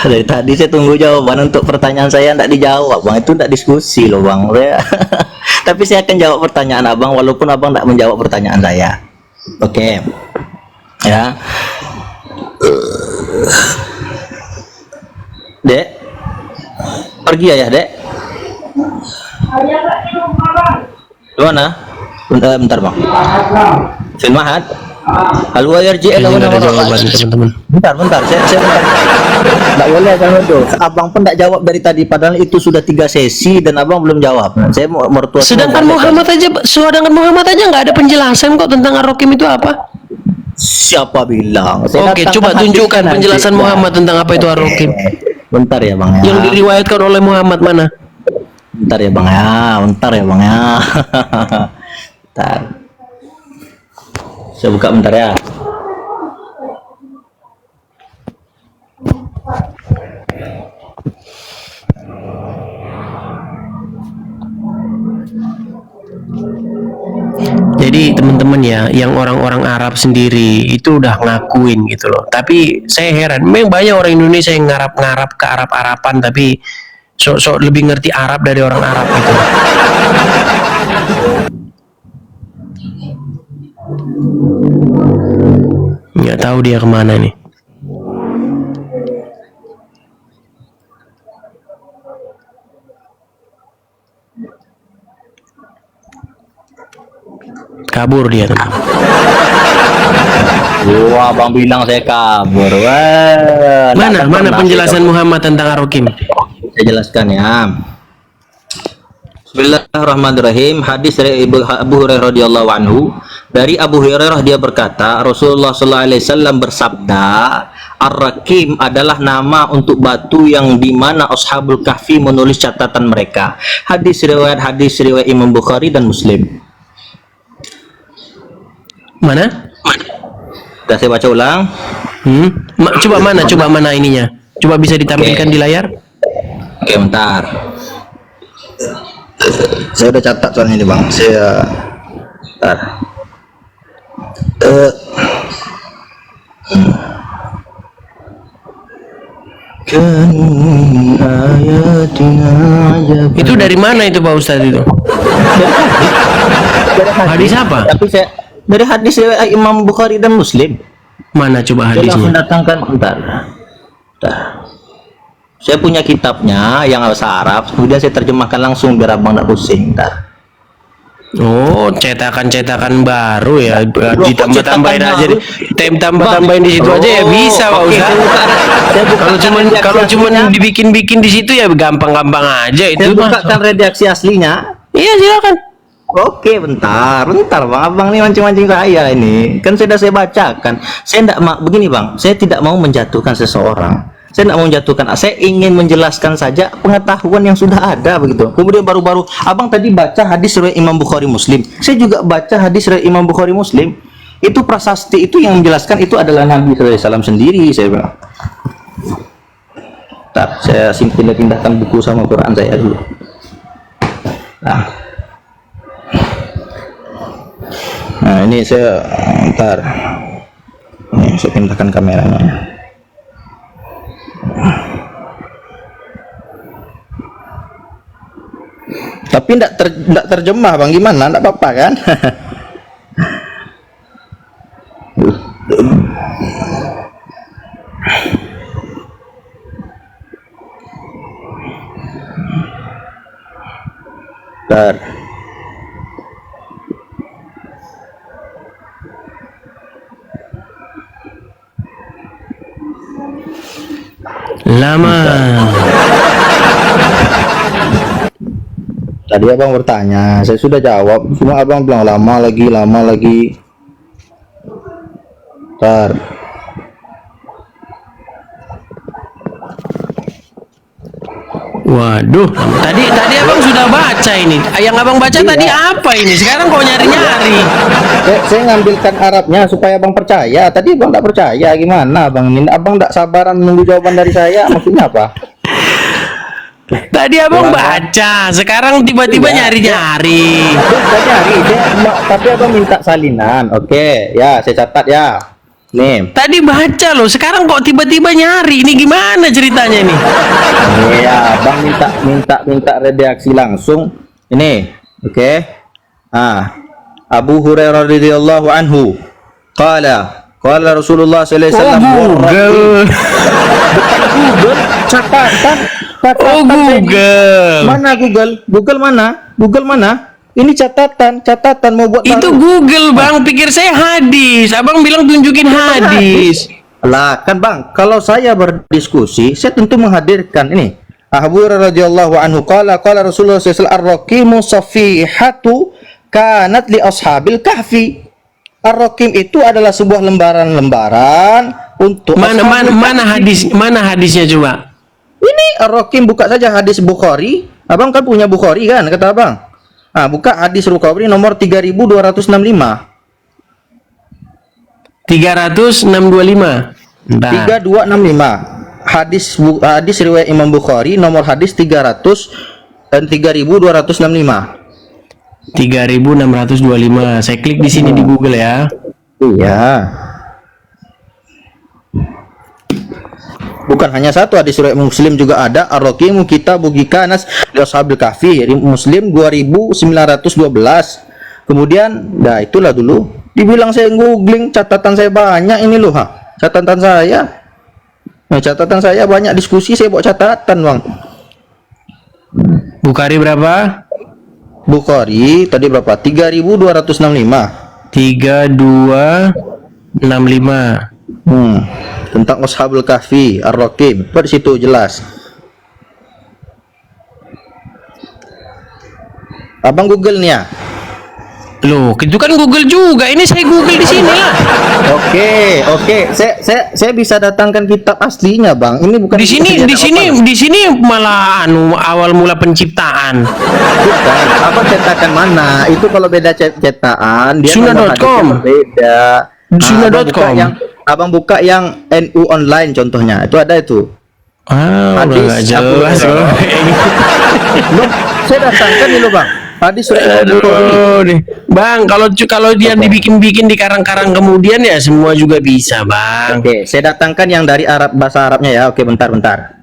Dari tadi saya tunggu jawaban untuk pertanyaan saya, tidak dijawab bang. Itu tidak diskusi loh bang saya. Tapi saya akan jawab pertanyaan abang walaupun abang tidak menjawab pertanyaan saya. Oke. Ya. Dek, pergi ya dek. Di mana? Bentar bang. Fil Mahad. Halo yarji Ini nggak ada jawaban teman-teman. Bentar, saya bentar. Nggak boleh kan itu. Abang pun nggak jawab dari tadi, padahal itu sudah 3 sesi dan abang belum jawab. Saya mau mertua. Sedangkan Muhammad aja nggak ada penjelasan kok tentang Ar-Rakim itu apa. Siapa bilang? Oke, coba tunjukkan penjelasan Muhammad tentang apa itu Ar-Rakim. Bentar ya bang ya. Yang diriwayatkan oleh Muhammad mana? Bentar ya bang ya. Bentar. Saya buka bentar ya. Jadi teman-teman ya, yang orang-orang Arab sendiri itu udah ngakuin gitu loh. Tapi saya heran, memang banyak orang Indonesia yang ngarap-ngarap ke Arab-Arapan tapi sok-sok lebih ngerti Arab dari orang Arab gitu. Nggak tahu dia kemana nih. Kabur dia teman. Wah, abang bilang saya kabur. Wah, Mana penjelasan Muhammad tentang Ar-Rakim? Saya jelaskan ya. Bismillahirrahmanirrahim. Hadis dari Abu Hurairah radhiyallahu anhu. Dari Abu Hurairah dia berkata, Rasulullah sallallahu alaihi wasallam bersabda, Ar-Rakim adalah nama untuk batu yang dimana Ashabul Kahfi menulis catatan mereka. Hadis riwayat Imam Bukhari dan Muslim. Mana? Sudah saya baca ulang. Coba mana ininya? Coba bisa ditampilkan di layar? Oke, bentar. Saya udah catat soalnya ini bang. Bentar. Itu dari mana itu Pak Ustadz itu? Hadis apa? Tapi saya dari hadis Imam Bukhari dan Muslim. Mana coba Saya langsung hadisnya? datangkan bentar. Saya punya kitabnya yang bahasa Arab, kemudian saya terjemahkan langsung biar abang tidak pusing. Bentar. Oh, cetakan baru ya. Ditambah-tambahin aja deh. Tambah-tambahin di situ aja ya bisa Pak Ustadz. Kalau cuman dibikin-bikin di situ ya gampang-gampang aja itu. Saya bukakan redaksi aslinya. Iya, silakan. Oke, bentar bang, abang nih mancing-mancing saya ini. Kan sudah saya bacakan. Saya tidak begini bang, saya tidak mau menjatuhkan seseorang. Saya tidak mau menjatuhkan. Saya ingin menjelaskan saja pengetahuan yang sudah ada begitu. Kemudian baru-baru abang tadi baca hadis riwayat Imam Bukhari Muslim. Saya juga baca hadis riwayat Imam Bukhari Muslim. Itu prasasti itu yang menjelaskan itu adalah Nabi SAW sendiri. Saya bilang. Bentar, saya pindahkan buku sama Quran saya dulu. Nah ini saya ntar ini saya pindahkan kameranya. Tapi tidak terjemah bang, gimana? Tidak apa-apa kan? Bentar. Lama. Tadi abang bertanya, saya sudah jawab. Cuma abang bilang lama lagi. Bentar. Waduh, tadi abang sudah baca ini. Yang abang baca tadi apa ini? Sekarang kok nyari-nyari? Saya ngambilkan Arabnya supaya abang percaya. Tadi abang tidak percaya, gimana abang ini? Abang tidak sabaran menunggu jawaban dari saya. Maksudnya apa? Tadi abang baca, sekarang tiba-tiba nyari-nyari. Tapi abang minta salinan. Oke, ya saya catat ya. Nih. Tadi baca loh, sekarang kok tiba-tiba nyari? Ini gimana ceritanya nih? Iya, abang minta redaksi langsung. Ini, oke. Abu Hurairah radhiyallahu anhu qala Rasulullah sallallahu alaihi wasallam Google. Bukan Google, catatan. Oh, Google. Mana Google? Google mana? Ini catatan mau buat Itu Google bang, pikir saya hadis. Abang bilang tunjukin hadis. Lah kan bang, kalau saya berdiskusi, saya tentu menghadirkan ini. Abu Hurairah radhiyallahu anhu qala Rasulullah sallallahu alaihi wasallam ar-raqimu safihatu kanat li ashabil kahfi. Ar-raqim itu adalah sebuah lembaran-lembaran untuk mana hadisnya coba? Ini Ar-Raqim, buka saja hadis Bukhari. Abang kan punya Bukhari kan, kata abang. Buka hadis Bukhari nomor 3265. 3265. 3265. Hadis riwayat Imam Bukhari nomor hadis 300 dan 3265. 3625. Saya klik di sini di Google ya. Iya. Bukan hanya satu, hadis riwayat Muslim juga ada. Ar-Raqimu kitabu Gikanas li ashabil kahfi, Muslim 2912. Kemudian, itulah dulu. Dibilang saya googling, catatan saya banyak ini loh, catatan saya. Catatan saya banyak, diskusi saya bawa catatan, Bang. Bukhari berapa? Bukhari tadi berapa? 3265. 3265. Tentang Ashabul Kahfi, Ar-Raqim. Di situ jelas. Abang Google nih ya. Loh, itu kan Google juga. Ini saya Google di sini lah. Oke. Saya bisa datangkan kitab aslinya, Bang. Ini bukan di sini malah awal mula penciptaan. Bukan. Abang cetakan mana? Itu kalau beda cetakan, dia Sunnah.com. Beda. Sunnah.com. Abang buka yang NU online contohnya. Itu ada itu. Hadis jelas. Saya datangkan dulu, Bang. Hadis nih. Bang, kalau dia dibikin-bikin di karang-karang kemudian ya semua juga bisa, Bang. Oke, saya datangkan yang dari bahasa Arabnya ya. Oke, bentar. Enggak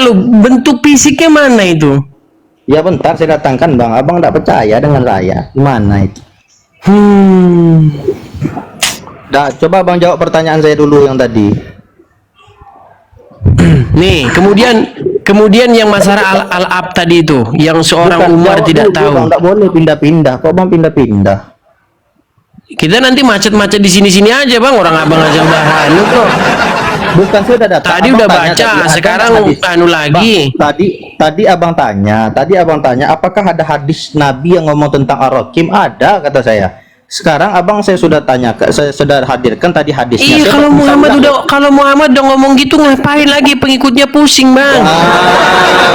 lo, bentuk fisiknya mana itu? Ya bentar, saya datangkan, Bang. Abang enggak percaya dengan saya. Gimana itu? Coba Bang jawab pertanyaan saya dulu yang tadi. Nih, kemudian yang masalah al-ab tadi itu, yang seorang Umar tidak tahu. Bang, enggak boleh pindah-pindah. Kok Bang pindah-pindah? Kita nanti macet-macet di sini-sini aja, Bang. Orang abang aja udah kok. Bukan sudah datang. Tadi Abang udah tanya baca, tadi, ada sekarang hadis. anu lagi. Bang, tadi abang tanya, apakah ada hadis Nabi yang ngomong tentang ar-rakim? Ada, kata saya. Sekarang abang saya sudah tanya, saya sudah hadirkan tadi hadisnya. Iya, Saya kalau bisa Muhammad ulang. kalau Muhammad udah ngomong gitu, ngapain lagi pengikutnya pusing, Bang?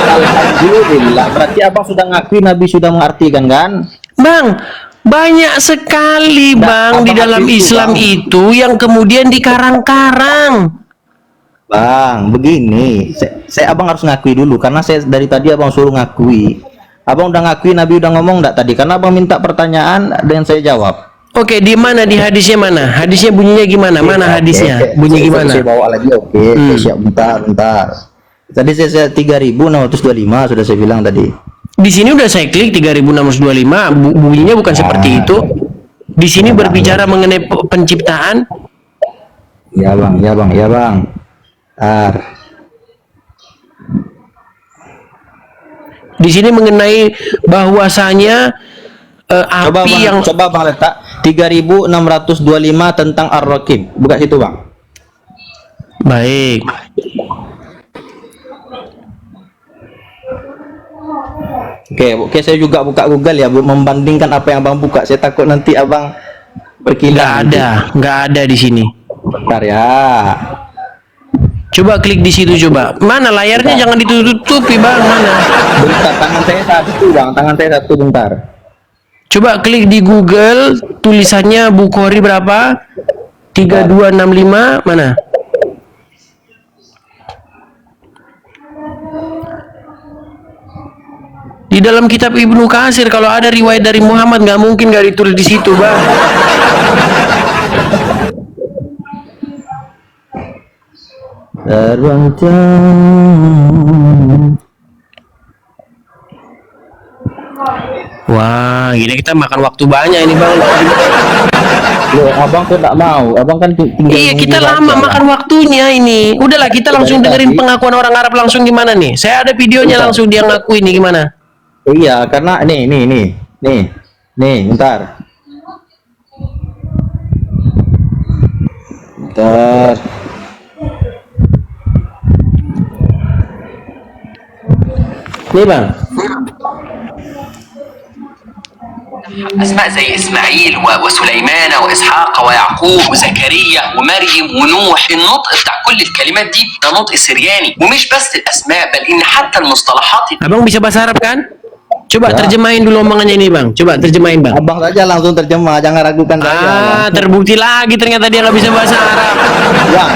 Alhamdulillah. Berarti abang sudah ngakui Nabi sudah mengartikan kan? Bang, banyak sekali Bang di abang dalam akui itu, Islam Bang. itu yang kemudian dikarang-karang. Bang, begini, saya abang harus ngakui dulu karena saya dari tadi abang suruh ngakui. Abang udah ngakui Nabi udah ngomong enggak tadi? Karena abang minta pertanyaan dan saya jawab. Oke, di mana di hadisnya mana? Hadisnya bunyinya gimana? Mana hadisnya? Bunyi gimana? Saya bawa lagi, oke. Siap, bentar. Tadi saya 3625 sudah saya bilang tadi. Di sini udah saya klik 3625, bunyinya bukan seperti itu. Di sini berbicara mengenai penciptaan. Ya bang. Di sini mengenai bahwasanya Coba api bang, yang coba bang letak 3625 tentang ar-rakim. Buka situ bang. baik. Oke, saya juga buka Google ya, membandingkan apa yang abang buka. Saya takut nanti abang berkilah. Nggak ada di sini. Bentar ya. Coba klik di situ coba. Mana layarnya jangan ditutupi Bang, mana? Bentar, tangan saya satu bang, tangan saya satu bentar. Coba klik di Google, tulisannya Bukhari berapa? 3265 mana? Di dalam kitab Ibnu Katsir kalau ada riwayat dari Muhammad nggak mungkin nggak ditulis di situ, Bang. Wah, gini kita makan waktu banyak ini, Bang. Loh, abang kok nggak mau? Abang kan tinggal Iya, kita nunggu lama aja. makan waktunya ini. Udahlah, kita langsung Dari dengerin tadi. pengakuan orang Arab langsung gimana nih. Saya ada videonya Bentar. langsung dia ngaku ini gimana. Iya, karena nih, bentar. Bentar. Nih, Bang. أسماء زي إسماعيل وسليمان وإسحاق ويعقوب وزكريا ومريم ونوح. النطق بتاع كل الكلمات دي ده نطق سرياني، ومش بس الأسماء بل إن حتى المصطلحات. Abang bisa bahasa Arab kan? Coba Ya. terjemahin dulu omongannya ini, Bang. Coba terjemahin, Bang. Abang saja langsung terjemah, jangan ragukan saya. Ah, Bang. terbukti lagi ternyata dia nggak bisa bahasa Arab. Bang,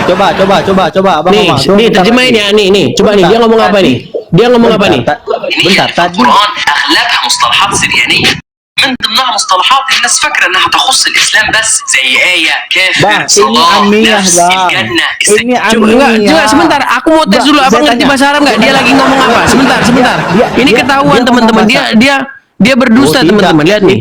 coba, abang Nih, ngomong. nih terjemahin ya, nih. Coba nih, dia ngomong apa nih? Dia ngomong apa nih? إن Bentar, في tadi. القرآن أغلبها مصطلحات سريانية، من ضمنها مصطلحات الناس فاكرة إنها تخص الإسلام بس، زي آية، Bang, كافر، ini صلاة، amiyah, نفس، Bang. الجنة، Ini Coba, amiyah. enggak, sebentar. Aku mau tes Bang, dulu. Abang saya ngerti tanya. bahasa Arab nggak? Dia lagi ngomong apa? Sebentar. Ini dia- ketahuan dia teman-teman. ngomong Dia berdusta, Oh, tidak. teman-teman. Lihat nih.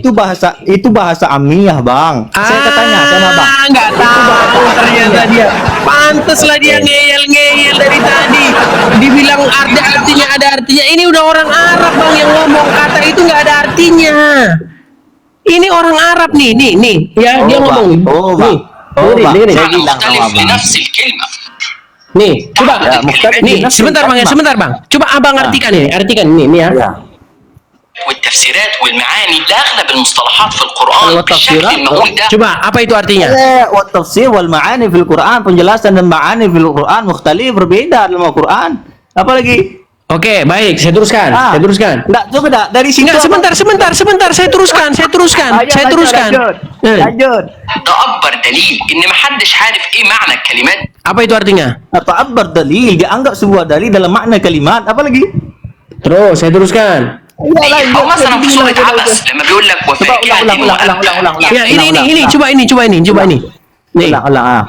Itu bahasa amiyah, Bang. Saya katanya sama Bang. Nggak tahu ternyata dia. Pantaslah dia ngeyel-ngeyel dari tadi. Dibilang artinya ada artinya. Ini udah orang Arab, Bang, yang ngomong kata itu nggak ada artinya. Ini orang Arab nih. Ya, dia ngomong. Nih. Dengerin. Saya bilang مختلف sama Bang. لنفس الكلمة. Nih, coba. Ya, mukhtalif Nih, binafsil sebentar, Bang. kalimah. Sebentar, Bang. Coba Abang artikan ini. Artikan ini ya. Ya. والتفسيرات والمعاني لأغلب المصطلحات في القرآن أيوة، بالشكل التفسيرات. المهول ده. Coba apa itu artinya? Wa tafsir wal ma'ani fil Quran, penjelasan dan ma'ani fil Quran mukhtalif, berbeda dalam Al-Quran. Apa lagi? Oke, baik. Saya teruskan. Enggak, coba dah dari sini. Enggak, sebentar. Saya teruskan. Lanjut. ده أكبر دليل إن محدش عارف إيه معنى الكلمات. Apa itu artinya? Apa akbar dalil, dianggap sebuah dalil dalam makna kalimat. Apa lagi? Terus saya teruskan. أو مثلا في سورة عبس لما بيقول لك وفاكهة ulang. Ya, ini. Coba ini. Nih. Ulang.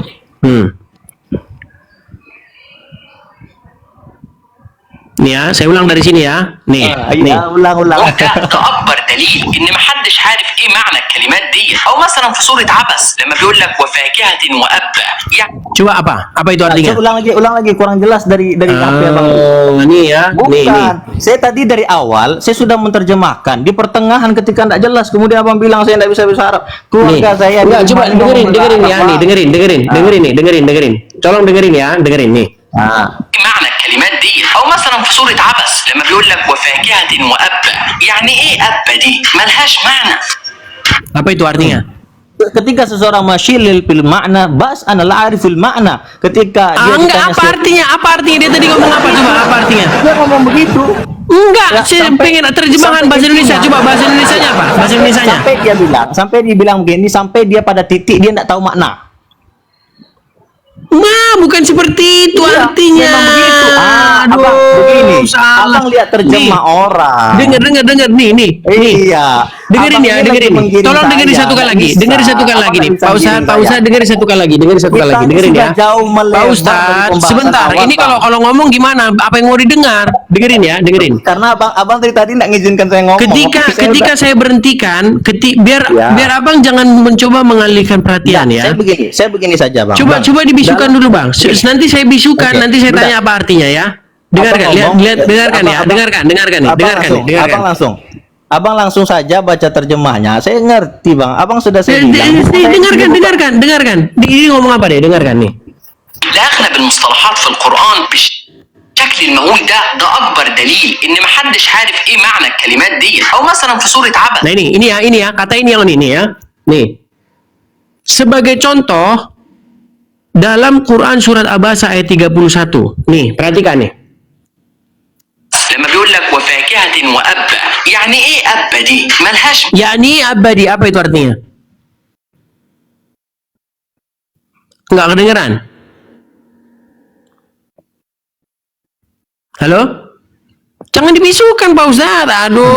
Nih ya, saya ulang dari sini ya. Nih, nih. Ya, ulang-ulang. ده اكبر دليل ان محدش عارف ايه معنى الكلمات دي. او مثلا في سوره عبس لما بيقول لك وفاكهه وابا، يعني Coba apa? Apa itu artinya? Ulang lagi, kurang jelas dari HP Abang. Nih ya, nih. Bukan. Saya tadi dari awal saya sudah menerjemahkan. Di pertengahan ketika tidak jelas, kemudian Abang bilang saya tidak bisa bahasa Arab. Keluarga Nih. saya Enggak, di coba rumah dengerin ngomong ya, bahasa nih, dengerin nih, dengerin. Tolong dengerin ya, dengerin nih. ايه معنى الكلمات دي. او مثلا في سوره عبس لما بيقول لك وفاكهه وابا، يعني ايه ابا دي؟ ملهاش معنى. Apa itu artinya? Ketika seseorang masyilil fil makna, bas ana la ariful makna. Ketika dia Enggak, ditanya apa artinya? Apa artinya? Dia tadi ngomong apa? Coba, apa artinya? dia ngomong begitu. Enggak, Ya, saya sampai- pengen terjemahan sampai bahasa Indonesia. intinya. Coba bahasa Indonesianya apa? Bahasa Indonesianya. Sampai dia bilang begini, sampai dia pada titik dia tidak tahu makna. Nah, bukan seperti itu Iya, artinya. memang begitu. Aduh, Abang, begini. salah. Abang lihat terjemah orang. Dengar, nih. Iya. Dengerin Abang ya, ini dengerin. lagi menggiring Tolong dengerin saya. satu kali Nggak lagi. bisa. Dengerin satu kali Abang lagi nggak nih. bisa Pausa, menggiring pausa, saya. dengerin satu kali lagi. Dengerin satu kali Kita lagi. Dengerin sudah ya. jauh melebar Pak dari Ustadz, pembahasan sebentar. awal, Ini Bang. kalau ngomong gimana? Apa yang mau didengar? Dengerin ya, dengerin. Karena abang dari tadi tidak ngizinkan saya ngomong. Ketika saya berhentikan, Ya. biar abang jangan mencoba mengalihkan perhatian ya. Saya begini saja, Bang. Coba dibisukan dulu bang. Nanti saya bisukan, Oke, nanti saya bentar. tanya apa artinya ya. Dengarkan, Abang ngomong, dengarkan ya, abang- dengarkan nih, dengarkan. Abang langsung saja baca terjemahnya. Saya ngerti, Bang. Abang sudah saya bilang. Dengarkan. Ini ngomong apa deh? Dengarkan nih. لاغلب المصطلحات في القران بالشكل المهول ده اكبر دليل ان محدش عارف ايه معنى الكلمات دي. او مثلا في سوره عبس. Nah ini ya, kata ini yang ini ya. Nih. Sebagai contoh dalam Quran surat Abasa ayat 31. Nih, perhatikan nih. لما بيقول لك وفاكهة وأبا، يعني إيه أبا دي؟ ملهاش. Yakni abadi, apa itu artinya? Enggak kedengeran? Halo? Jangan dibisukan Pak Ustadz. Aduh.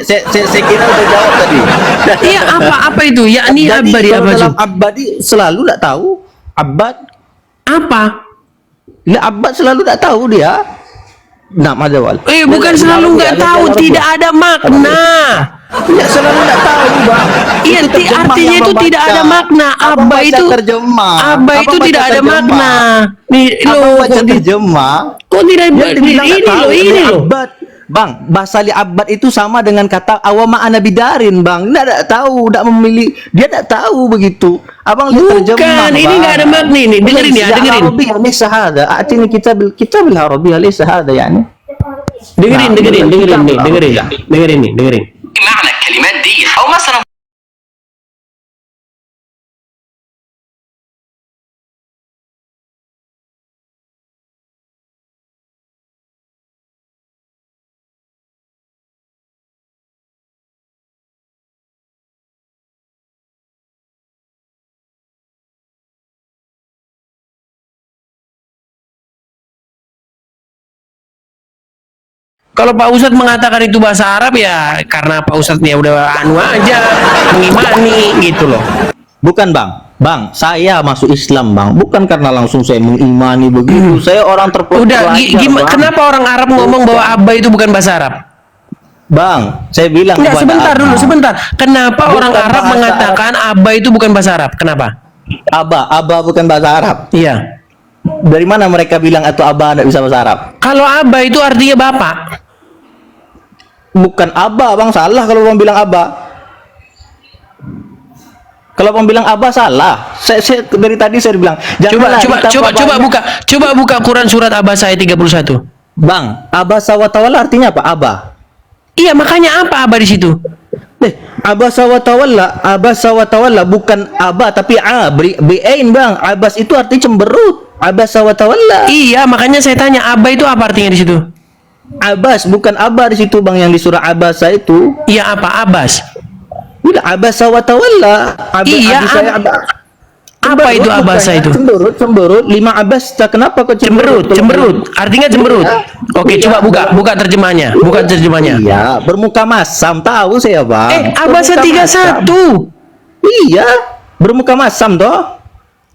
Saya kira udah jawab tadi. Iya, apa itu? Yakni Jadi, abadi, kalau apa dalam itu? abadi selalu tidak tahu. Abad. Apa? Lah abad selalu tidak tahu dia. Nah, madawal. Bukan selalu nggak tahu, tidak ada makna. Ya, selalu tidak tahu, Bang. Iya, Itu terjemah artinya yang itu Abang tidak baca. ada makna. Abang Abba baca itu terjemah. Abba Abang itu baca tidak ada terjemah. makna. Nih, Abang baca kok terjemah. tidak Dia dibilang ini nggak tahu, loh. abad. Bang, bahasa li abad itu sama dengan kata awama ana bidarin, Bang. Dia tidak tahu, tidak memilih. Dia tidak tahu begitu. Abang lihat terjemah. Bukan, ini nggak ada makna ini. Dengerin ya, dengerin. Arabiyyah laysa hadha. Atini kitab al-arabiyyah laysa hadha yani. Dengerin nih. معنى الكلمات دي. أو مثلا Kalau Pak Ustadz mengatakan itu bahasa Arab ya karena Pak Ustadznya udah anu aja, mengimani gitu loh. Bukan, Bang. Bang, saya masuk Islam, Bang. Bukan karena langsung saya mengimani begitu. Saya orang Udah, kenapa orang Arab ngomong bahwa Abba itu bukan bahasa Arab? Bang, saya bilang Enggak, kepada sebentar. Kenapa Bukan orang Arab bahasa mengatakan Abba itu bukan bahasa Arab? Kenapa? Aba bukan bahasa Arab. Iya. Dari mana mereka bilang itu Aba tidak bisa bahasa Arab? Kalau Abba itu artinya bapak. Bukan Aba, Bang. Salah kalau Bang bilang Aba. Kalau Bang bilang Aba salah. Saya dari tadi saya bilang Coba buka Quran surat Abasa ayat 31. Bang, Abasa wa tawalla artinya apa? Aba. Iya, makanya apa Abba di situ? Abasa wa tawalla bukan Aba tapi B'ain, Bang. Abas itu artinya cemberut. Abasa wa tawalla. Iya, makanya saya tanya Abba itu apa artinya di situ? Abbas bukan Abba di situ, Bang, yang di surah Abasa itu. Iya, apa Abbas? Bila Abasa wa tawalla. Iya, apa itu Abasa itu? Cemberut. 5 Abbas. Kenapa kok cemberut? Artinya cemberut. Oke, coba buka terjemahnya. Iya, bermuka masam. Tahu saya, Bang. Abasa 31. Iya, bermuka masam toh.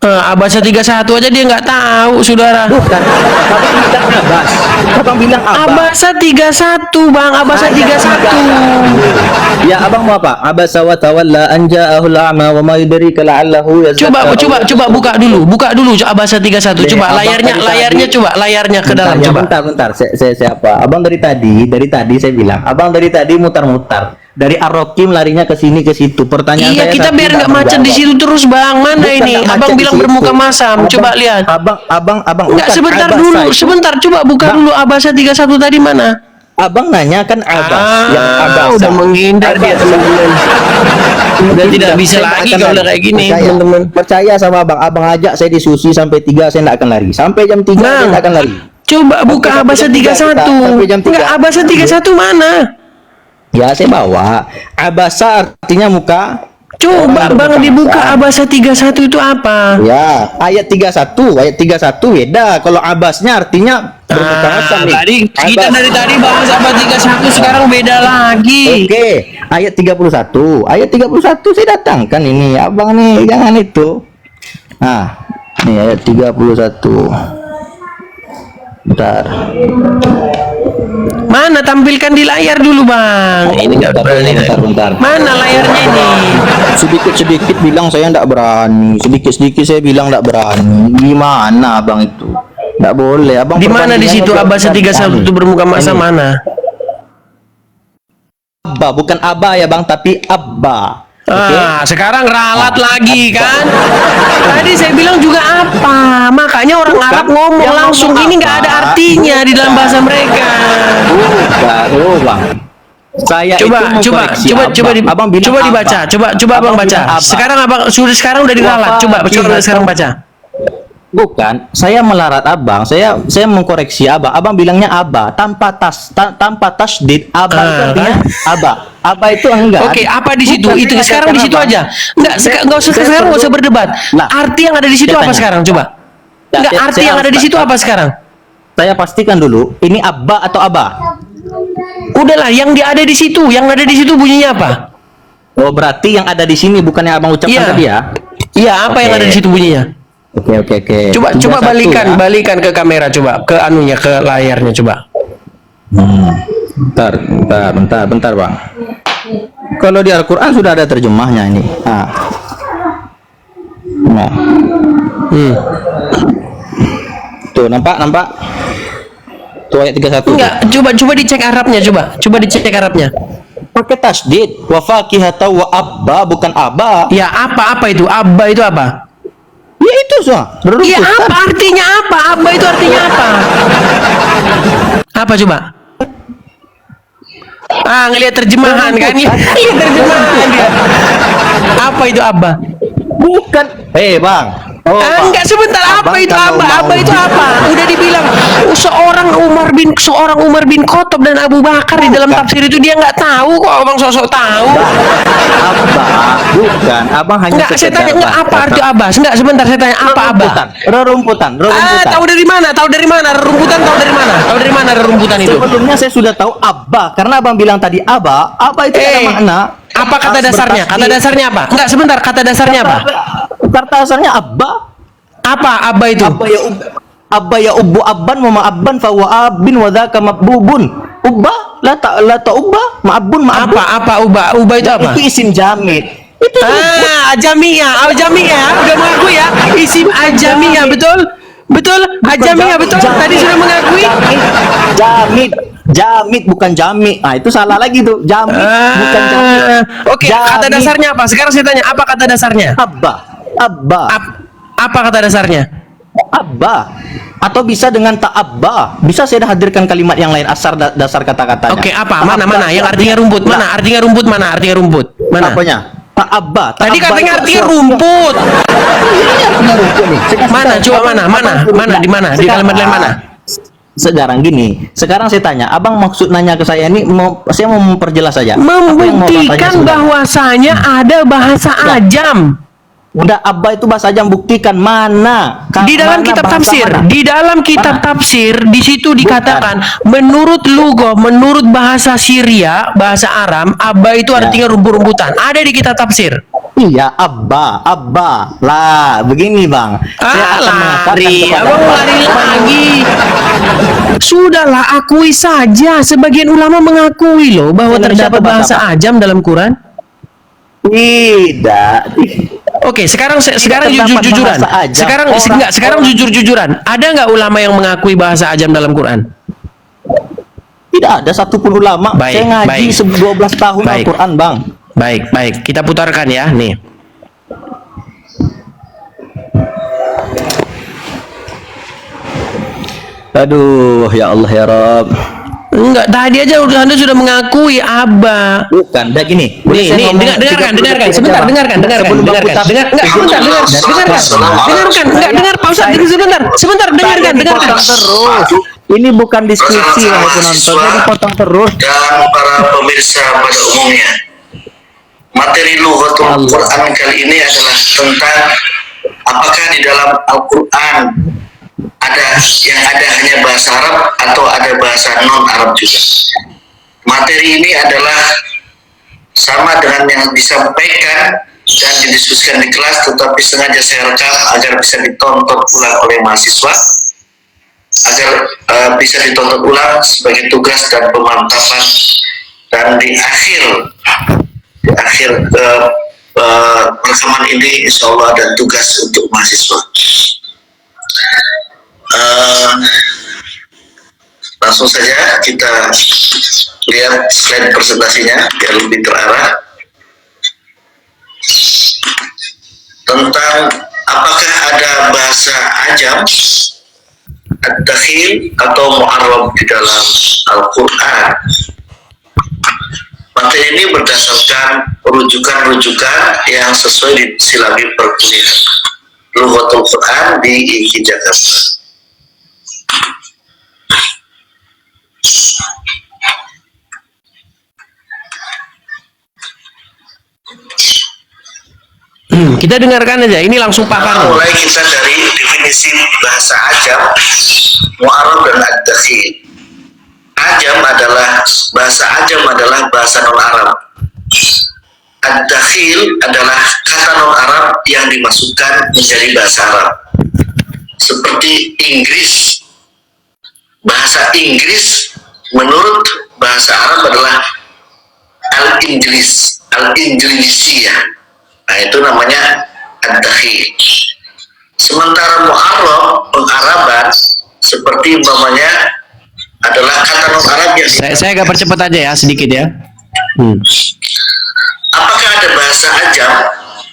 Abasa 31 aja dia nggak tahu, saudara. Bukan. Abang bilang Abbas. Abang bilang Abba. Abasa 31, Bang. Abasa 31. Ya, abang mau apa? Abasa wa tawalla an ja'ahul a'ma wa ma yudrika la'allahu yazakka. Coba buka dulu Abasa 31. Deh, Coba abang layarnya tadi- coba layarnya ke dalam Bentar, coba. bentar. Saya apa? Abang dari tadi saya bilang. Abang dari tadi mutar-mutar. Dari Ar-Rakim larinya ke sini ke situ. Pertanyaan Iya, saya kita satu biar nggak abang macet di jawab. situ terus, Bang. Mana Bukan ini? nggak Abang macet di bilang situ. bermuka masam. Coba lihat. Abang. Enggak, bukan, sebentar Abasa dulu. itu- Sebentar, coba buka Bang. dulu Abasa 31 tadi mana? Abang nanya kan Abbas yang Abbas. udah menghindar dia, teman-teman. Udah tidak bisa lagi kalau udah kayak gini, teman-teman. Percaya sama abang ajak saya diskusi sampai 3 saya tidak akan lari. Sampai jam 3 saya Bang, tidak akan lari. coba buka Sampai Abasa jam 3 31. kita, sampai jam 3. Enggak, Abasa 31 mana? Ya saya bawa. Abasa artinya muka. Coba Orang Bang bermuka dibuka masam. Abasa 31 itu apa? Ya, ayat 31 beda. Kalau Abbasnya artinya bermuka masam nih. Tadi kita Abbas. dari tadi bahas Abasa 31 sekarang beda lagi. Oke, ayat 31. Ayat 31 saya datangkan ini. Abang nih, jangan itu. Nah, nih ayat 31. Bentar. Mana, tampilkan di layar dulu, Bang. Ini enggak berani. Bentar. Mana layarnya ini? Sedikit-sedikit bilang saya tidak berani. Sedikit-sedikit saya bilang tidak berani. Gimana abang itu? Tidak boleh. Abang Di mana di situ Abasa 31 itu bermuka masa mana? Abba, bukan Abba ya bang, tapi Abba. Oke? Sekarang ralat lagi kan? Tadi saya bilang juga apa? Makanya orang Bukan. Arab ngomong Yang langsung ngomong ini nggak ada apa? artinya di dalam Bukan. bahasa mereka. Baru bang. Saya Coba itu abang bilang coba Abba. dibaca. Coba abang baca. bilang Abba. Sekarang udah diralat. Coba sekarang baca. Bukan, saya melarat abang, saya mengkoreksi abang. Abang bilangnya Abba tanpa tasdid. Abba itu artinya Abba. Abba itu enggak. Oke, apa di situ? Bukan, Itu saya sekarang di katakan situ Abang. aja. Enggak usah Saya sekarang, nggak usah perlu- berdebat. Nah, Arti yang ada di situ saya apa tanya. sekarang? Coba. Ya, Enggak, saya arti yang harus ada di situ baca. apa sekarang? Saya pastikan dulu, ini Abba atau Abba? Udahlah, yang ada di situ bunyinya apa? Oh, berarti yang ada di sini bukan yang abang ucapkan Iya. tadi ya? Iya, apa yang Oke. ada di situ bunyinya? Oke. Coba 31 ya. balikan ke kamera, coba ke anunya, ke layarnya, coba. Bentar bang. Kalau di Al-Quran sudah ada terjemahnya ini. Nah. Tuh nampak. Tuh ayat 31. Enggak, coba dicek Arabnya, coba dicek Arabnya. Pakai tasdid. Wa fakihata wa abba, bukan abba. Ya, apa itu? Abba itu apa? Ya itu soh. Iya, apa artinya apa? Abba itu artinya apa? Apa coba? Ngelihat terjemahan kan? Lihat terjemahan dia. Apa itu Abba? Bukan. Bang. Oh, Bang. Enggak, sebentar, apa Abang itu kalau Abba? mau Abba itu apa? Udah dibilang seorang Umar bin Khattab dan Abu Bakar di dalam tafsir itu dia nggak tahu kok, abang sosok tahu. Abba, bukan. Abang hanya Enggak, saya sekedar tanya enggak bahasa. apa arti Abba? Enggak, sebentar saya tanya apa Abba? Rerumputan. Tahu dari mana? Rerumputan tahu dari mana? Tahu dari mana rerumputan itu? Sebelumnya saya sudah tahu Abba karena abang bilang tadi Abba itu ada makna. Apa kata Tas dasarnya? bertasdid. Kata dasarnya apa? Enggak, sebentar, kata dasarnya apa? Kata dasarnya Abba. Apa Abba itu? Abba ya ubbu abban wa ma'abban fa wa abin wa dzaka mabubun. Ubba la ta ubba ma'abun ma'abun. Apa Ubba itu apa? Itu isim jamid. Itu Ajamiyah, udah mengaku ya. Isim Ajamiyah, betul? Ajamiyah, betul? Tadi sudah mengakui. Jamid bukan jami. Itu salah lagi tuh. Jamid bukan jami. Oke, kata Jamid. dasarnya apa? Sekarang saya tanya, apa kata dasarnya? Abba. Apa kata dasarnya? Abba. Atau bisa dengan ta'abba. Bisa saya hadirkan kalimat yang lain dasar kata-katanya. Oke, apa? Mana? Yang artinya rumput. Mana? Artinya rumput mana? Artinya rumput. Mana? Apanya? Ta'abba. Tadi Ta'abba katanya itu artinya suatu- rumput. Ini artinya rumput nih. Saya kasih Mana? tahu. Coba Abang- mana? abang Mana? Di mana? Di Sekarang- kalimat lain mana? Sekarang gini. Sekarang saya tanya, abang maksud nanya ke saya ini saya mau memperjelas saja. Apa yang mau abang tanya Membuktikan sebenarnya? bahwasanya ada bahasa Ajam. Udah Abba itu bahasa Ajam, buktikan mana? Di dalam Mana kitab bahasa tafsir, mana? di dalam kitab tafsir, di situ dikatakan menurut lugo, menurut bahasa Syria, bahasa Aram, Abba itu artinya rumput-rumputan. Ada di kitab tafsir. Iya, Abba. Lah, begini Bang. Saya akan mengatakan Lari, kepada abang Abang. lari lagi. Sudahlah, akui saja. Sebagian ulama mengakui loh bahwa Indonesia terdapat atau bahasa bahasa apa? Ajam dalam Quran. Tidak. Oke, sekarang terdapat jujur-jujuran. bahasa Ajam. Sekarang jujur-jujuran. Ada nggak ulama yang mengakui bahasa Ajam dalam Quran? Tidak ada satupun ulama. Baik, Saya ngaji baik. 12 tahun Baik. Al-Quran, Bang. Baik. Kita putarkan ya, nih. Aduh, ya Allah ya Rob. Enggak, tadi aja Anda sudah mengakui Abba. Bukan, udah gini. Nih, dengarkan. Sebentar, dengarkan. Dengar, pausa dulu sebentar, dengarkan. Terus. Ini bukan diskusi wahai penonton, jadi potong terus. Dan para pemirsa pada umumnya, materi Lughatul Quran kali ini adalah tentang apakah di dalam Al-Quran ada hanya bahasa Arab atau ada bahasa non Arab juga. Materi ini adalah sama dengan yang disampaikan dan didiskusikan di kelas, tetapi sengaja saya rekam agar bisa ditonton ulang oleh mahasiswa, agar bisa ditonton ulang sebagai tugas dan pemantapan, dan di akhir rekaman ini insya Allah ada tugas untuk mahasiswa. Langsung saja kita lihat slide presentasinya biar lebih terarah tentang apakah ada bahasa Ajam, Ad-Dakhil atau Mu'arrab di dalam Al-Quran. Materi ini berdasarkan rujukan-rujukan yang sesuai di silabi perkuliahan Lughatul Quran di IKI Jakarta. Kita dengarkan aja, ini langsung pakar. Mulai kita dari definisi bahasa Ajam, Mu'arrab dan Ad-Dakhil. Bahasa Ajam adalah bahasa non-Arab. Ad-Dakhil adalah kata non-Arab yang dimasukkan menjadi bahasa Arab. Seperti Inggris. Bahasa Inggris menurut bahasa Arab adalah Al-Inggrisiyah. Nah, itu namanya Ad-Dakhil. Sementara Mu'arrab, pengaraban, seperti umpamanya adalah kata non-Arab yang Saya agak percepat aja ya, sedikit ya. Apakah ada bahasa Ajam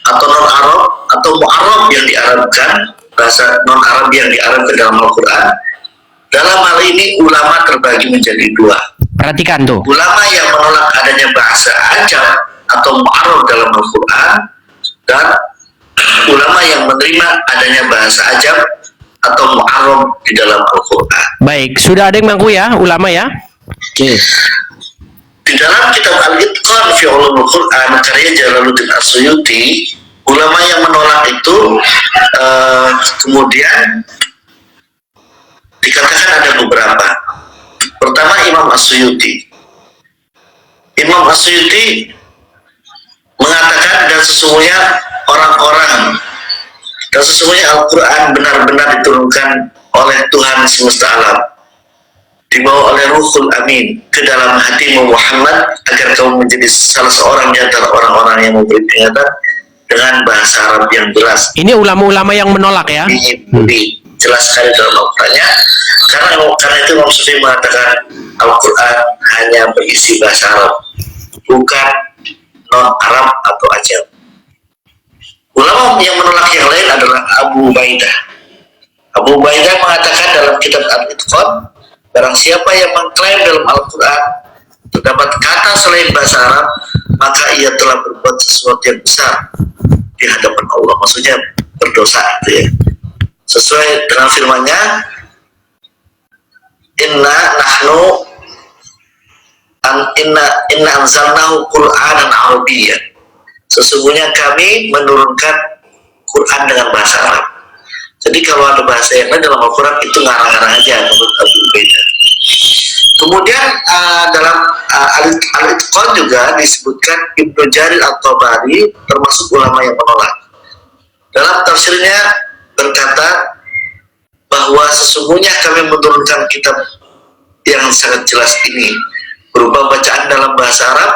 atau non-Arab atau Mu'arrab yang diarabkan, bahasa non-Arab yang diarabkan dalam Al-Quran? Dalam hal ini ulama terbagi menjadi dua. Perhatikan tuh. Ulama yang menolak adanya bahasa Ajam atau Mu'arrab dalam Al-Quran, dan ulama yang menerima adanya bahasa Ajam atau Mu'arrab di dalam Al-Quran. Baik, sudah ada yang mengaku ya, ulama ya? Oke. Di dalam kitab Al-Itqan fi Ulumul Quran karya Jalaluddin As-Suyuti, ulama yang menolak itu kemudian dikatakan ada beberapa. Pertama, Imam As-Suyuti. Imam As-Suyuti mengatakan dan sesungguhnya Al-Quran benar-benar diturunkan oleh Tuhan semesta alam, dibawa oleh Ruhul Amin ke dalam hatimu Muhammad, agar kamu menjadi salah seorang di antara orang-orang yang memberi peringatan dengan bahasa Arab yang jelas. Ini ulama-ulama yang menolak ya? Ini jelas sekali dalam Al-Qurannya. Karena itu Imam Syafi'i mengatakan Al-Quran hanya berisi bahasa Arab, bukan non-Arab atau Ajam. Ulama yang menolak yang lain adalah Abu Ubaidah. Abu Ubaidah mengatakan dalam kitab Al-Itqan, barang siapa yang mengklaim dalam Al-Quran terdapat kata selain bahasa Arab, maka ia telah berbuat sesuatu yang besar di hadapan Allah. Maksudnya berdosa gitu ya. Sesuai dengan firman-Nya, Inna anzalnahu Qur'anan Arabiyyan. Sesungguhnya kami menurunkan Quran dengan bahasa Arab. Jadi kalau ada bahasa yang lain dalam Al-Quran itu ngarang-ngarang aja menurut Abu Ubaidah. Kemudian dalam Al-Itqan juga disebutkan Ibnu Jarir At-Tabari termasuk ulama yang menolak. Dalam tafsirnya berkata bahwa sesungguhnya kami menurunkan kitab yang sangat jelas ini berupa bacaan dalam bahasa Arab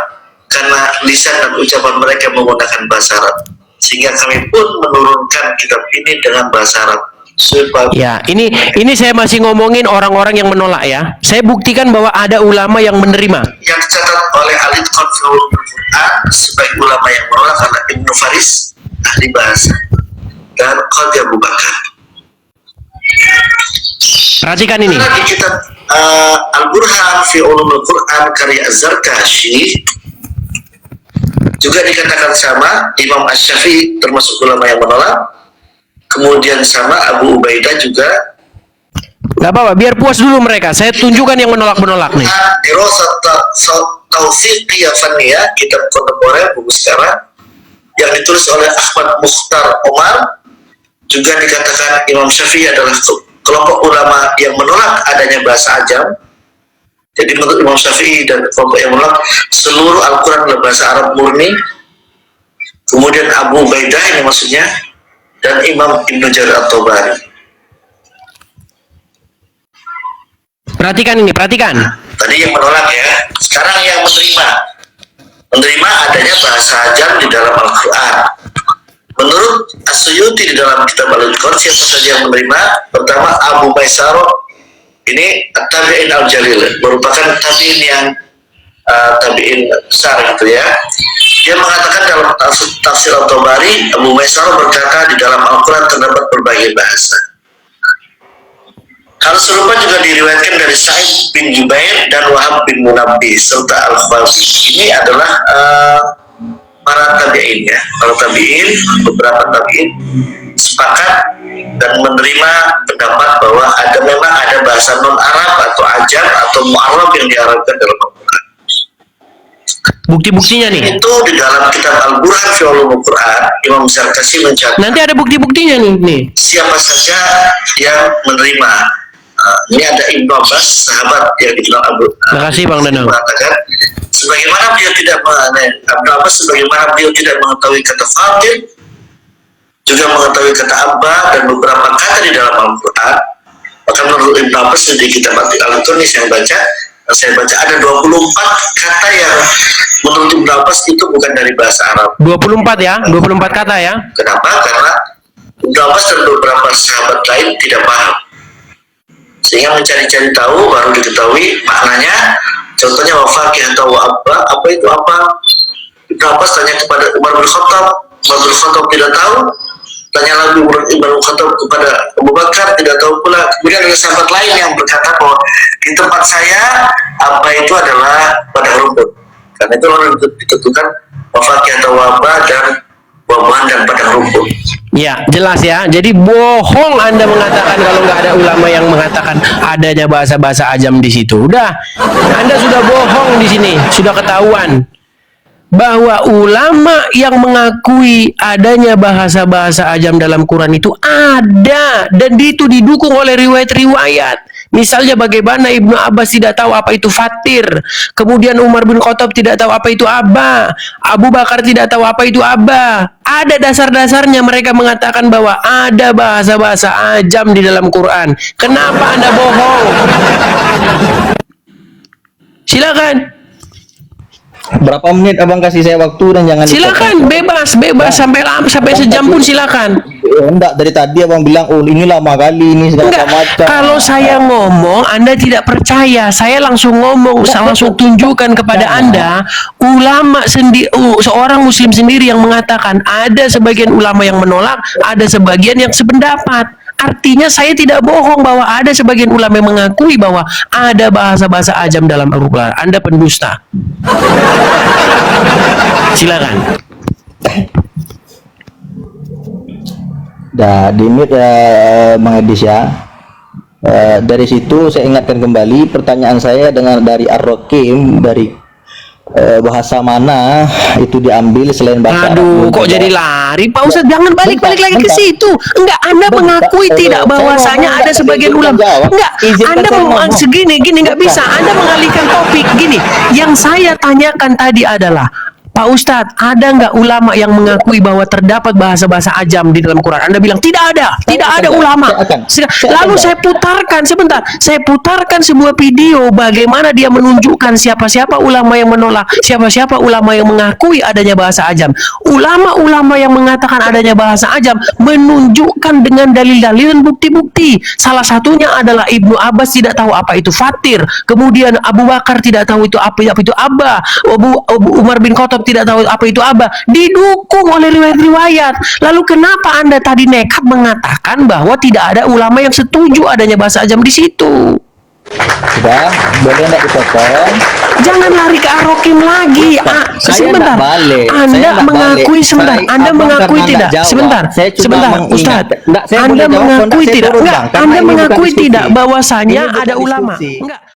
karena lisan dan ucapan mereka menggunakan bahasa Arab, sehingga kami pun menurunkan kitab ini dengan bahasa Arab. Ya, ini saya masih ngomongin orang-orang yang menolak ya. Saya buktikan bahwa ada ulama yang menerima. Yang dicatat oleh Al-Itqan fi Ulumul Quran sebagai ulama yang menolak adalah Ibnu Faris, ahli bahasa, dan Qadhi Abu Bakar. Perhatikan ini. Karena di kitab Al-Burhan fi Ulumul Quran karya Az-Zarkashi juga dikatakan sama, Imam Asy-Syafi'i termasuk ulama yang menolak. Kemudian sama Abu Ubaidah juga. Gak apa-apa, biar puas dulu mereka. Saya tunjukkan yang menolak-menolak nih. Dirasat Taufiqiyah Faniyah, kitab kontemporer buku sekarang yang ditulis oleh Ahmad Mukhtar Omar, juga dikatakan Imam Syafi'i adalah kelompok ulama yang menolak adanya bahasa ajam. Jadi menurut Imam Syafi'i dan kelompok yang menolak seluruh Al-Quran adalah bahasa Arab murni. Kemudian Abu Ubaidah ini maksudnya, dan Imam Ibnu Jarir At-Tabari. Perhatikan ini, perhatikan. Tadi yang menolak ya. Sekarang yang menerima adanya bahasa ajam di dalam Al-Quran. Menurut As-Suyuti di dalam kitab Al-Itqan, siapa saja yang menerima? Pertama Abu Maisarah, ini At-Tabi'in Al-Jalil, merupakan tabi'in yang tabi'in besar gitu ya. Dia mengatakan dalam tafsir At-Tabari, Abu Maisarah berkata di dalam Al-Quran terdapat berbagai bahasa. Hal serupa juga diriwayatkan dari Sa'id bin Jubair dan Wahab bin Munabbih serta Al-Khawafi. Ini adalah para tabi'in ya, para tabi'in, beberapa tabi'in sepakat dan menerima pendapat bahwa memang ada bahasa non Arab atau ajam atau mu'arrab yang diarabkan dalam Al-Quran. Bukti-buktinya nih. Itu di dalam kitab Al-Burhan fi Ulumul Quran, Imam Zarkashi mencatat. Nanti ada bukti-buktinya nih. Siapa saja yang menerima. Ini ada Ibnu Abbas, sahabat yang dikenal Abu. Terima kasih Bang Danang. Mengatakan, sebagaimana beliau tidak Ibnu Abbas, sebagaimana beliau tidak mengetahui kata Fatir, juga mengetahui kata Abba dan beberapa kata di dalam Al-Quran. Maka menurut Ibnu Abbas di kitab Al-Quran saya baca ada 24 kata yang menurut Ibnu Abbas itu bukan dari bahasa Arab. 24 ya, 24 kata ya. Kenapa? Karena Ibnu Abbas dan beberapa sahabat lain tidak paham, sehingga mencari-cari tahu baru diketahui maknanya. Contohnya wafakih atau apa itu apa? Ibnu Abbas tanya kepada Umar bin Khattab, Umar bin Khattab tidak tahu. Tanya lagi Umar bin Khattab kepada Abu Bakar, tidak tahu pula. Kemudian ada sahabat lain yang berkata bahwa di tempat saya apa itu adalah pada rumput. Karena itu lalu ditentukan wafakih atau wabah dan buah-buahan dan padang rumput. Ya, jelas ya. Jadi bohong Anda mengatakan kalau nggak ada ulama yang mengatakan adanya bahasa-bahasa ajam di situ. Udah, Anda sudah bohong di sini, sudah ketahuan bahwa ulama yang mengakui adanya bahasa-bahasa ajam dalam Quran itu ada, dan itu didukung oleh riwayat-riwayat. Misalnya bagaimana Ibnu Abbas tidak tahu apa itu fatir, kemudian Umar bin Khattab tidak tahu apa itu abba, Abu Bakar tidak tahu apa itu abba. Ada dasar-dasarnya mereka mengatakan bahwa ada bahasa-bahasa ajam di dalam Quran. Kenapa Anda bohong? Silakan. Berapa menit abang kasih saya waktu dan jangan Silakan, bebas sampai sejam pun silakan. Enggak, dari tadi abang bilang oh ini lama kali ini segala macam. Kalau saya ngomong Anda tidak percaya, saya langsung ngomong, saya langsung tunjukkan kepada Anda ulama sendiri, seorang muslim sendiri yang mengatakan ada sebagian ulama yang menolak, ada sebagian yang sependapat. Artinya saya tidak bohong bahwa ada sebagian ulama yang mengakui bahwa ada bahasa-bahasa ajam dalam Al-Quran. Anda pendusta. Silakan. Dah di mute Bang Edis ya. Dari situ saya ingatkan kembali pertanyaan saya dari Ar-Rakim dari bahasa mana itu diambil selain bahasa Aduh, Arab? kok jadi lari Pak Ustadz? Jangan balik-balik lagi ke situ. Enggak, Anda mengakui tidak bahwasanya ada sebagian ulama. Enggak, Anda mau segini enggak bisa. Anda mengalihkan topik gini. Yang saya tanyakan tadi adalah, Pak Ustadz, ada nggak ulama yang mengakui bahwa terdapat bahasa-bahasa ajam di dalam Quran? Anda bilang tidak ada ulama. Lalu saya putarkan sebuah video bagaimana dia menunjukkan siapa-siapa ulama yang menolak, siapa-siapa ulama yang mengakui adanya bahasa ajam. Ulama-ulama yang mengatakan adanya bahasa ajam menunjukkan dengan dalil-dalil dan bukti-bukti. Salah satunya adalah Ibnu Abbas tidak tahu apa itu fatir, kemudian Abu Bakar tidak tahu itu apa itu abba, Abu Umar bin Khattab tidak tahu apa itu abah, didukung oleh riwayat-riwayat. Lalu kenapa Anda tadi nekat mengatakan bahwa tidak ada ulama yang setuju adanya bahasa ajam di situ? Sudah, boleh enggak dipotong? Jangan lari ke Ar-Rakim lagi. Sebentar. Anda mengakui sebentar. Anda mengakui tidak? Sebentar. Ustaz. Anda mengakui tidak? Enggak. Anda mengakui tidak bahwasanya ada ulama? Enggak.